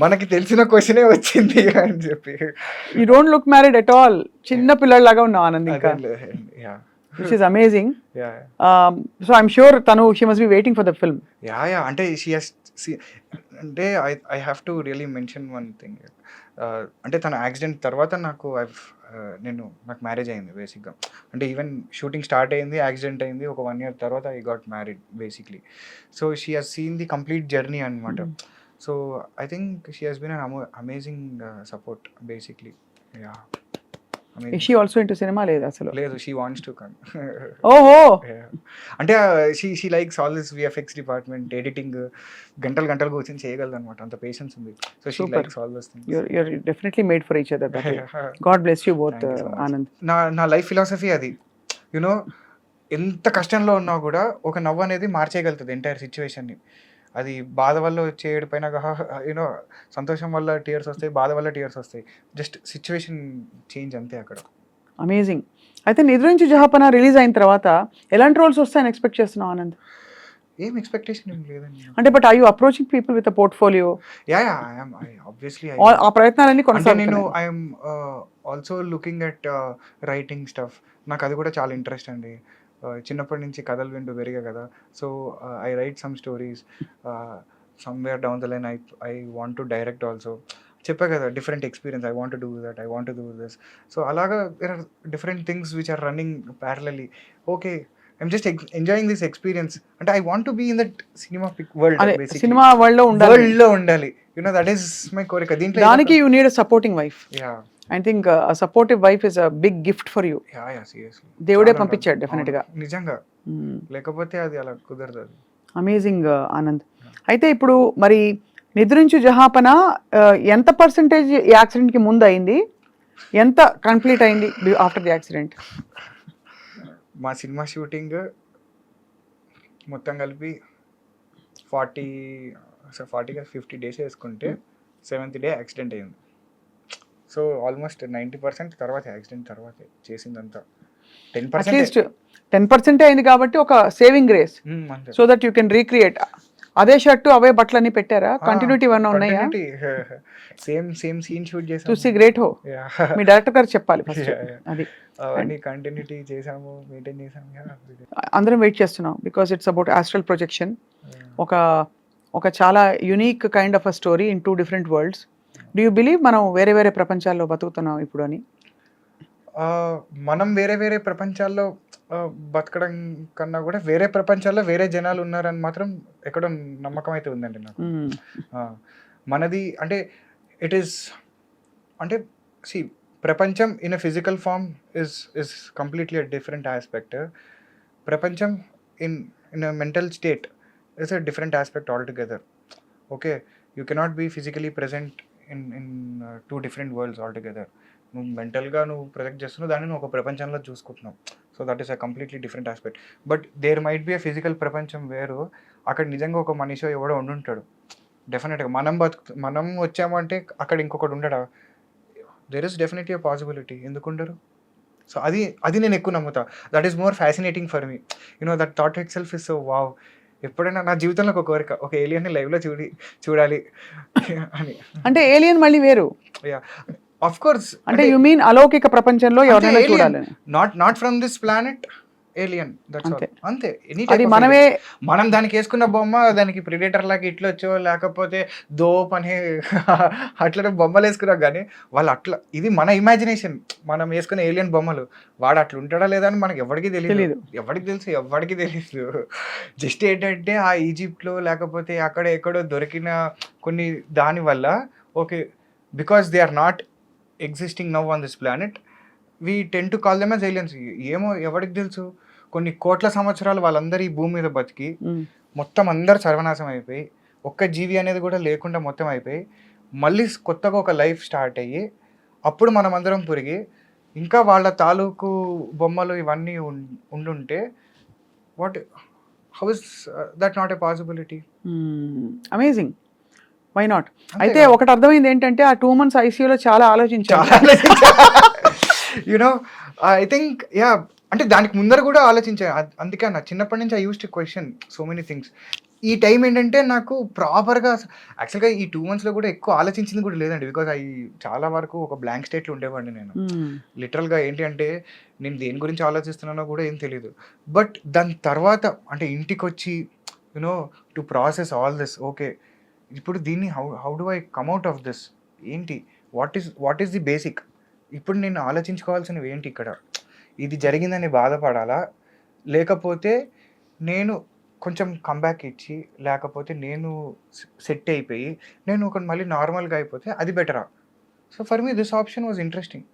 మనకి తెలిసిన క్వశ్చనే వచ్చింది అని చెప్పి. You don't look married at all. చిన్న పిల్లలాగా ఉన్నావు ఆనంద్. ఇంకా which is amazing. So I'm sure she must be waiting for the film. అంటే అంటే I have to really mention one thing. అంటే తన యాక్సిడెంట్ తర్వాత నాకు మ్యారేజ్ అయింది బేసిక్గా. అంటే ఈవెన్ షూటింగ్ స్టార్ట్ అయింది, యాక్సిడెంట్ అయింది, ఒక 1 year తర్వాత I got married basically. So she has seen the complete journey అనమాట. So I think she has been an amazing support basically. Is she also into cinema? లేదు అసలు. లేదు, she wants to come. ఓహో. అంటే she likes all this VFX department, editing, గంటలు కూర్చొని చేయగలదు అనమాట, అంత పేషెన్స్ ఉంది. So she likes all those things. You're definitely made for each other. God bless you both, Anand. నా లైఫ్ ఫిలాసఫీ అది. యునో ఎంత కష్టంలో ఉన్నా కూడా ఒక నవ్వు అనేది మార్చేయగలుగుతుంది ఎంటైర్ సిచ్యువేషన్ని. అది బాధ వల్ల వచ్చే ఏడుపైన యూనో సంతోషం వల్ల టీయర్స్ వస్తాయి, బాధ వల్ల టీయర్స్ వస్తాయి. జస్ట్ సిచ్యువేషన్ చేంజ్ అంతే అక్కడ. అమేజింగ్. అయితే నిద్రించి జహాపన రిలీజ్ అయిన తర్వాత ఎలాంటి రోల్స్ వస్తాయని ఎక్స్పెక్ట్ చేస్తున్నావు ఆనంద్? ఏం ఎక్స్పెక్టేషన్ ఏం లేదండి. అంటే but are you approaching people with a portfolio? Obviously ఆ ప్రయత్నాలన్నీ కొనసాగుతున్నాయి. నేను I'm also looking at writing stuff. నాకు అది కూడా చాలా ఇంట్రెస్ట్ అండి. చిన్నప్పటి నుంచి కథలు వింటూ పెరిగా కదా. So I write some stories. Somewhere down the line I want to direct also. చెప్పా కదా, different experience. I want to do that, I want to do this. So అలాగా there are different things which are running parallelly. Okay, I'm just enjoying this experience. అంటే I want to be in that cinema world. Cinema world లో ఉండాలి. You know that is my కోరిక. దీంట్లో దానికి you need a supporting wife. I think a supportive wife is a big gift for you. Seriously. దేవుడే పంపించాడు definite గా. నిజంగా, లేకపోతే అది అలా కుదరదు. అమేజింగ్ ఆనంద్. అయితే ఇప్పుడు మరి నిద్రించు జహాపన ఎంత పర్సెంటేజ్ యాక్సిడెంట్ కి ముందు అయింది, ఎంత కంప్లీట్ అయింది ఆఫ్టర్ ది యాక్సిడెంట్? మా సినిమా షూటింగ్ మొత్తం కలిపి 50 days వేసుకుంటే 7th day యాక్సిడెంట్ అయింది. సో ఆల్మోస్ట్ 90% తర్వాత యాక్సిడెంట్ తర్వాత చేసిందంతా. 10% అయింది కాబట్టి ఒక saving grace, so that you can recreate. అదే షర్టు అవే బట్టలన్నీ పెట్టారా? కంటిన్యూటీ ఏమన్నా ఉన్నాయా? సేమ్ సీన్ షూట్ చేసాము. చూసి గ్రేట్ హో. మీ డైరెక్టర్ గారు చెప్పాలి ఫస్ట్ అది. అవన్నీ కంటిన్యూటీ చేసాము, మెయింటైన్ చేసాము. అందరం వెయిట్ చేస్తున్నాం because it's about astral projection. ఒక చాలా unique kind of a story in 2 different worlds. Do you believe మనం వేరే ప్రపంచాల్లో బతుకుతున్నాం ఇప్పుడు అని? మనం వేరే ప్రపంచాల్లో బతకడం కన్నా కూడా వేరే ప్రపంచాల్లో వేరే జనాలు ఉన్నారని మాత్రం ఎక్కడో నమ్మకం అయితే ఉందండి నాకు. మనది అంటే ఇట్ ఈస్ అంటే ప్రపంచం in a physical form is completely a different aspect. ప్రపంచం in a mental state is a different aspect all together. Okay, you cannot be physically present in 2 different worlds altogether. నువ్వు మెంటల్గా నువ్వు project చేస్తున్నావు, దాన్ని నువ్వు ఒక ప్రపంచంలో చూసుకుంటున్నావు. So that is a completely different aspect. But there might be a physical ప్రపంచం వేరు. అక్కడ నిజంగా ఒక మనిషి ఎవడో ఉండుంటాడు డెఫినెట్గా. మనం వచ్చాము అంటే అక్కడ ఇంకొకటి ఉండడా? There is definitely a possibility. ఎందుకు ఉండరు? సో అది నేను ఎక్కువ నమ్ముతా. That is more fascinating for me. You know that thought itself is so wow. ఎప్పుడైనా నా జీవితంలో ఒక కోరిక, ఒక ఏలియన్ని లైవ్లో చూడాలి అని. అంటే ఏలియన్ మళ్ళీ వేరు. Of course. అంటే యు మీన్ అలౌకిక ప్రపంచంలో ఎవరైనా చూడాలి? Not from this planet. Alien, that's all. అంతే. అంతే. ఎనీ అది టైప్ ఆఫ్ మనమే ఏలియన్. మనం దానికి వేసుకున్న బొమ్మ దానికి ప్రిడేటర్ లాగా ఇట్లొచ్చో లేకపోతే దోప్ అని అట్లనే బొమ్మలు వేసుకున్నాం కానీ వాళ్ళు అట్లా, ఇది మన ఇమాజినేషన్, మనం వేసుకునే ఏలియన్ బొమ్మలు. వాడు అట్లా ఉంటాడా లేదా అని మనకి ఎవరికి తెలియదు. తెలీదు. ఎవరికి తెలియదు. జస్ట్ ఏంటంటే ఆ ఈజిప్ట్లో లేకపోతే అక్కడ ఎక్కడో దొరికిన కొన్ని దాని వల్ల okay, because they are not existing now on this planet, we tend to call them as aliens. ఏమో ఎవరికి తెలుసు, కొన్ని కోట్ల సంవత్సరాలు వాళ్ళందరూ ఈ భూమి మీద బతికి మొత్తం అందరు సర్వనాశం అయిపోయి ఒక్క జీవి అనేది కూడా లేకుండా మొత్తం అయిపోయి మళ్ళీ కొత్తగా ఒక లైఫ్ స్టార్ట్ అయ్యి అప్పుడు మనం అందరం పురిగి ఇంకా వాళ్ళ తాలూకు బొమ్మలు ఇవన్నీ ఉండుంటే what, how is that not a possibility? Amazing, why not. అంతే అయితే కదా. ఒకటి అర్థమైంది ఏంటంటే ఆ 2 months ఐసీయూలో చాలా ఆలోచించారు. యునో ఐ థింక్ యా, అంటే దానికి ముందర కూడా ఆలోచించాను. అందుకే నా చిన్నప్పటి నుంచి I used to question so many things. ఈ టైం ఏంటంటే నాకు ప్రాపర్గా యాక్చువల్గా ఈ 2 monthsలో కూడా ఎక్కువ ఆలోచించింది కూడా లేదండి. బికాజ్ చాలా వరకు ఒక బ్లాంక్ స్టేట్లో ఉండేవాడిని నేను. లిటరల్గా ఏంటి అంటే నేను దేని గురించి ఆలోచిస్తున్నానో కూడా ఏం తెలియదు. బట్ దాని తర్వాత అంటే ఇంటికి వచ్చి you know to process all this, okay ఇప్పుడు దీన్ని how do I come out of this, ఏంటి వాట్ ఈస్ ది బేసిక్, ఇప్పుడు నేను ఆలోచించుకోవాల్సినవి ఏంటి ఇక్కడ, ఇది జరిగిందని బాధపడాలా లేకపోతే నేను కొంచెం కంబ్యాక్ ఇచ్చి లేకపోతే నేను సెట్ అయిపోయి నేను ఒక మళ్ళీ నార్మల్గా అయిపోతే అది బెటరా? So for me this option was interesting.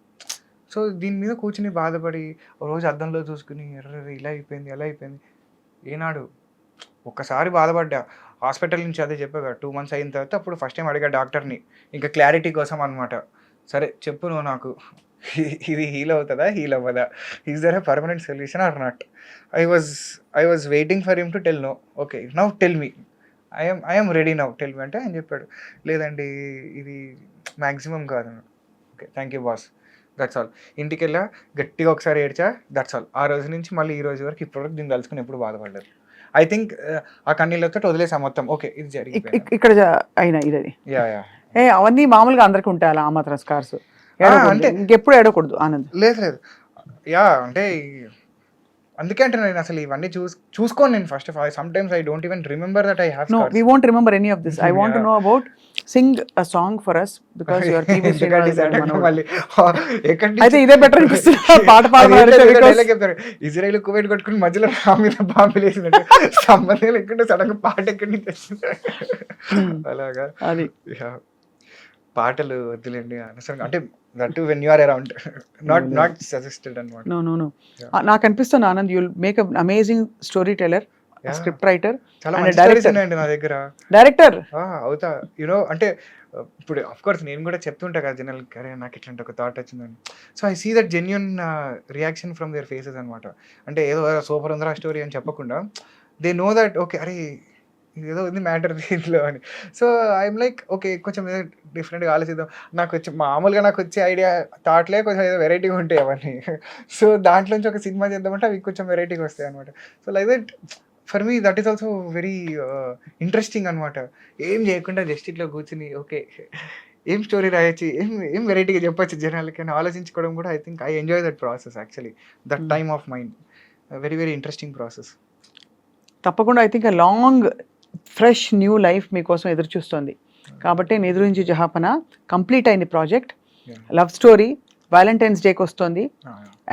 So దీని మీద కూర్చుని బాధపడి ఓ రోజు అద్దంలో చూసుకుని ఎర్ర ఇలా అయిపోయింది అలా అయిపోయింది ఏనాడు ఒక్కసారి బాధపడ్డా. హాస్పిటల్ నుంచి అదే చెప్పాగా 2 months అయిన తర్వాత అప్పుడు ఫస్ట్ టైం అడిగా డాక్టర్ని, ఇంకా క్లారిటీ కోసం అనమాట. సరే చెప్పు నువ్వు నాకు, ఇది హీల్ అవుతుందా హీల్ అవ్వదా, is there a permanent solution or not? I was waiting for him to tell no. Okay now tell me, I'm ready now, tell me అంటే ఆయన చెప్పాడు లేదండి ఇది మ్యాక్సిమం కాదు. Okay thank you boss, that's all. ఇంటికి వెళ్ళా గట్టిగా ఒకసారి ఏడ్చా, దట్స్ ఆల్. ఆ రోజు నుంచి మళ్ళీ ఈ రోజు వరకు ఇప్పటివరకు దీన్ని తలుచుకుని ఎప్పుడు బాధపడలేదు. ఐ థింక్ ఆ కన్నీళ్ళతో వదిలేసా మొత్తం. ఓకే ఇది జరిగింది. ఇక్కడ అయినా ఇది యా యా అవన్నీ మామూలుగా అందరికి ఉంటాయి అలా ఆ మాత్రం స్కార్స్. అంటే ఇంకెప్పుడు ఏడకూడదు ఆనంద్. లేదు యా అంటే అందుకే అంటే నేను అసలు ఇవన్నీ చూసుకోను నేను. First of all some times I don't even remember that I have No, we won't remember any of this. I want to know about, sing a song for us because you are PV Srinath. అయితే ఇదే better అనిపిస్తుంది పాట పాడడం. Israel Kuwait కొట్టుకుని మధ్యలో నా మీద బాంబులు వేసినట్టు సంబంధం లేకుండా సడన్ గా పాట ఎక్కడి నుంచి వచ్చింది అలాగా. అది పాటలు వద్దులేండి అనవసరంగా, అంటే that when you are around, not suggested అన్నమాట. No. నాకు అనిపిస్తుంది Anand you'll make a amazing story teller, script writer, చాలా మంచి స్టోరీస్ ఉన్నాయండి నా దగ్గర. డైరెక్టర్ అవుతా యునో అంటే ఇప్పుడు అఫ్ కోర్స్ నేను కూడా చెప్తుంటా కదా జనరల్, అరే నాకు ఇట్లాంటి ఒక థాట్ వచ్చిందని. So I see that genuine reaction from their faces అనమాట. అంటే ఏదో సూపర్ ఉందరా స్టోరీ అని చెప్పకుండా దే నో దట్ ఓకే అరే ఏదో ఉంది మ్యాటర్ దీంట్లో అని. సో ఐఎమ్ లైక్ ఓకే కొంచెం ఏదో డిఫరెంట్గా ఆలోచిద్దాం. నాకు వచ్చి మామూలుగా నాకు వచ్చే ఐడియా థాట్లే కొంచెం ఏదో వెరైటీగా ఉంటాయి అవన్నీ. సో దాంట్లోంచి ఒక సినిమా చేద్దామంటే అవి కొంచెం వెరైటీగా వస్తాయి అనమాట. So like that for me that is also very interesting అనమాట. ఏం చేయకుండా జస్ట్ ఇట్లా కూర్చుని ఓకే ఏం స్టోరీ రాయొచ్చు, ఏం వెరైటీగా చెప్పొచ్చు జనాలకి అని ఆలోచించుకోవడం కూడా I think I enjoy that process actually, that time of mind. Very very interesting process. తప్పకుండా I think a long fresh new life మీకోసం ఎదురు చూస్తుంది. కాబట్టి నిద్రించి జహాపన కంప్లీట్ అయింది ప్రాజెక్ట్. లవ్ స్టోరీ వ్యాలంటైన్స్ డేకి వస్తుంది.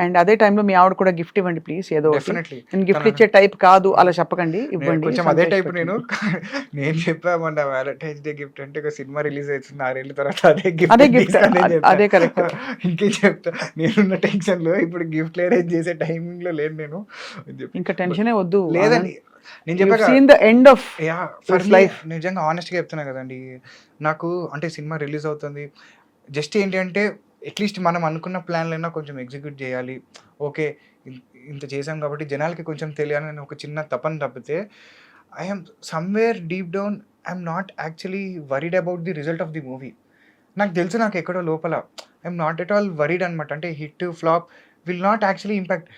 అండ్ అదే టైంలో మీ ఆవిడ కూడా గిఫ్ట్ ఇవ్వండి ప్లీజ్. ఏదో డెఫినెట్లీ నేను గిఫ్ట్ ఇచ్చే టైప్ కాదు అలా చెప్పకండి, ఇవ్వండి. కొంచెం అదే టైప్ నేను చెప్పామన్నా వ్యాలంటైన్స్ డే గిఫ్ట్ అంటే ఒక సినిమా రిలీజ్ అవుతుంది 6 ఏళ్ళ తర్వాత అదే గిఫ్ట్ అదే కరెక్ట్. ఇంకేం చెప్తా, నేనున్న టెన్షన్ లో ఇప్పుడు గిఫ్ట్ అరేంజ్ చేసే టైమింగ్ లో లేదు నేను. ఇంకా టెన్షనే వద్దు లేదండి నేను చెప్పా ద ఎండ్ ఆఫ్ లైఫ్. నిజంగా ఆనెస్ట్గా చెప్తున్నా కదండి, నాకు అంటే సినిమా రిలీజ్ అవుతుంది జస్ట్ ఏంటి అంటే అట్లీస్ట్ మనం అనుకున్న ప్లాన్లైనా కొంచెం ఎగ్జిక్యూట్ చేయాలి. ఓకే ఇంత చేసాం కాబట్టి జనాలకి కొంచెం తెలియాలని ఒక చిన్న తపన తప్పితే I'm somewhere deep down I'm not actually worried about the result of the movie. నాకు తెలుసు నాకు ఎక్కడో లోపల I'm not at all worried అనమాట. అంటే hit flop will not actually impact.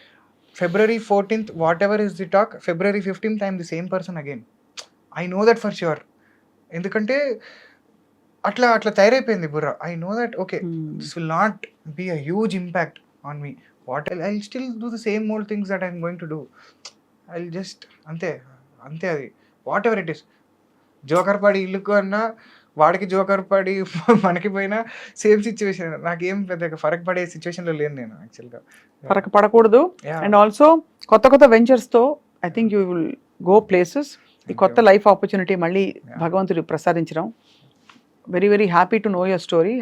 February 14th whatever is the talk, February 15th I am the same person again. I know that for sure. ఎందుకంటే అట్లా తయారైపోయింది బుర్ర. I know that okay this will not be a huge impact on me. What I still do the same old things that I'm going to do. I just అంతే అంతే అది whatever it is. Joker పడి ఇల్లుకు అన్నా వాడికి joker పడి మనకి పోయినా సేమ్ సిచ్యువేషన్. నాకేం పెద్ద ఫరక్ పడే సిచ్యువేషన్లో లేను నేను యాక్చువల్గా. ఫరక్ పడకూడదు. అండ్ ఆల్సో కొత్త కొత్త వెంచర్స్తో I think you will go places. ఈ కొత్త లైఫ్ ఆపర్చునిటీ మళ్ళీ భగవంతుడు ప్రసాదించడం. Very very happy to know your story.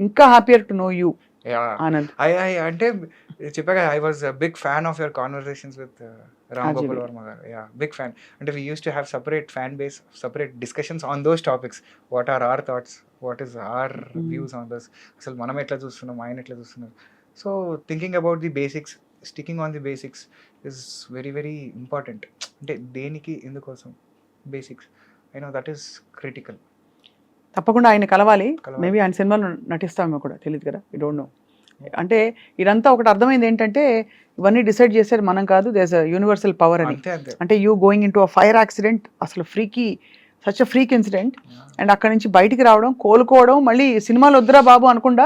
ఇంకా happier to know you Anand. అంటే చెప్పాక I was big fan of your conversations with Ram Gopal Varma garu. Big fan. అంటే we use to have separate fan base, separate discussions on those topics. What are our thoughts, what is our views on those, అసలు మనం ఎట్లా చూస్తున్నాం, ఆయన ఎట్లా చూస్తున్నారు. So thinking about the basics, sticking on the basics is very very important. అంటే దేనికి ఎందుకోసం basics, I know that is critical. తప్పకుండా ఆయన కలవాలి. మేబీ ఆయన సినిమాలో నటిస్తామో కూడా తెలియదు కదా, యూ డోంట్ నో. అంటే ఇదంతా ఒకటి అర్థమైంది ఏంటంటే ఇవన్నీ డిసైడ్ చేసేది మనం కాదు, దేస్ అ యూనివర్సల్ పవర్ అని. అంటే you going into a fire accident, అసలు ఫ్రీకి such a freak incident, and అక్కడ నుంచి బయటికి రావడం, కోలుకోవడం, మళ్ళీ సినిమాలు వద్దురా బాబు అనకుండా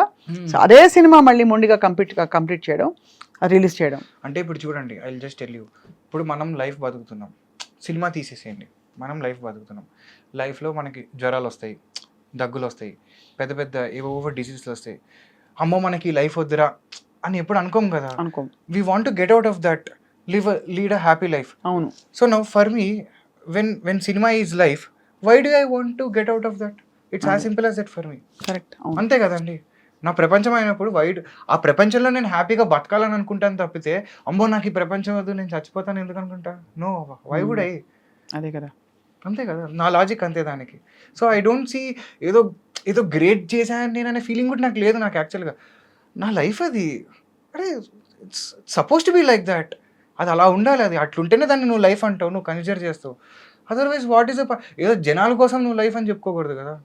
అదే సినిమా మళ్ళీ మొండిగా కంప్లీట్ చేయడం, రిలీజ్ చేయడం. అంటే ఇప్పుడు చూడండి, I will just tell you. ఇప్పుడు మనం లైఫ్ బతుకుతున్నాం, సినిమా తీసేసేయండి, మనం లైఫ్ బతుకుతున్నాం. లైఫ్లో మనకి జ్వరాలు వస్తాయి, దగ్గులు వస్తాయి, పెద్ద పెద్ద ఏవో డిసీజ్లు వస్తాయి. అమ్మో మనకి లైఫ్ వద్దురా అని ఎప్పుడు అనుకోం కదా. We want to get out of that, lead a happy life. అవును. So now for me when cinema is life, why do I want to get out of that? It's as simple as that for me. Correct. అంతే కదండి. నా ప్రపంచం అయినప్పుడు ఆ ప్రపంచంలో నేను హ్యాపీగా బతకాలని అనుకుంటాను తప్పితే, అమ్మో నాకు ఈ ప్రపంచం వద్దు నేను చచ్చిపోతాను ఎందుకు అనుకుంటా? No, why would I? అదే కదా. అంతే కదా, నా లాజిక్ అంతే దానికి. సో ఐ డోంట్ సీ ఏదో గ్రేట్ చేశాను నేను అనే ఫీలింగ్ కూడా నాకు లేదు. నాకు యాక్చువల్గా నా లైఫ్ అది, అరే it's suppose to be like that. అది అలా ఉండాలి, అది అట్లుంటేనే దాన్ని నువ్వు లైఫ్ అంటావు, నువ్వు కన్సిడర్ చేస్తావు. అదర్వైజ్ వాట్ ఈస్ ఏదో జనాల కోసం నువ్వు లైఫ్ అని చెప్పుకోకూడదు కదా.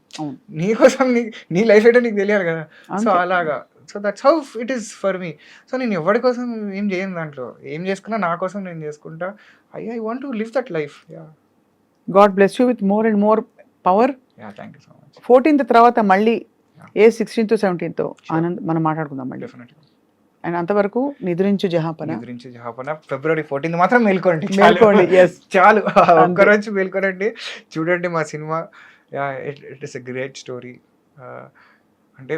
నీ కోసం నీ లైఫ్ ఏంటో నీకు తెలియాలి కదా. సో అలాగా, so that's how it is for me. So నేను ఎవరి కోసం ఏం చేయను, దాంట్లో ఏం చేసుకున్నా నా కోసం నేను చేసుకుంటా. I want to live that life. God bless you with more and more power. Thank you so much. 14th తర్వాత మళ్ళీ 16th 17th ఆనంద్ మనం మాట్లాడుకుందాం మళ్ళీ. డెఫినెట్లీ. అండ్ అంతవరకు నిద్రించు జహాపన ఫిబ్రవరి 14th మాత్రం మేల్కోండి. చాలు, ఒక్కరోజు మేల్కోనండి, చూడండి మా cinema. It is a great story. అంటే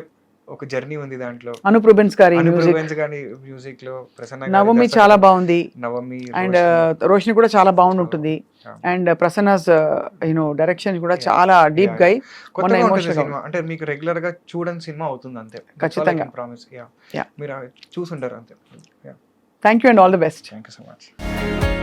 ఒక జర్నీ ఉంది దాంట్లో. అనూప్ రూబెన్స్ గారి మ్యూజిక్ లో, ప్రసన్న నవమి చాలా బాగుంది, నవమి అండ్ రోషిని కూడా చాలా బాగుంటుంది, అండ్ ప్రసన్నస్ డైరెక్షన్ కూడా చాలా డీప్ గా. సినిమా అంటే మీకు రెగ్యులర్ గా చూడని సినిమా అవుతుంది అంతే, ఖచ్చితంగా ప్రామిస్. మీరు చూసుంటారు అంతే. Thank you and all the best. Thank you so much.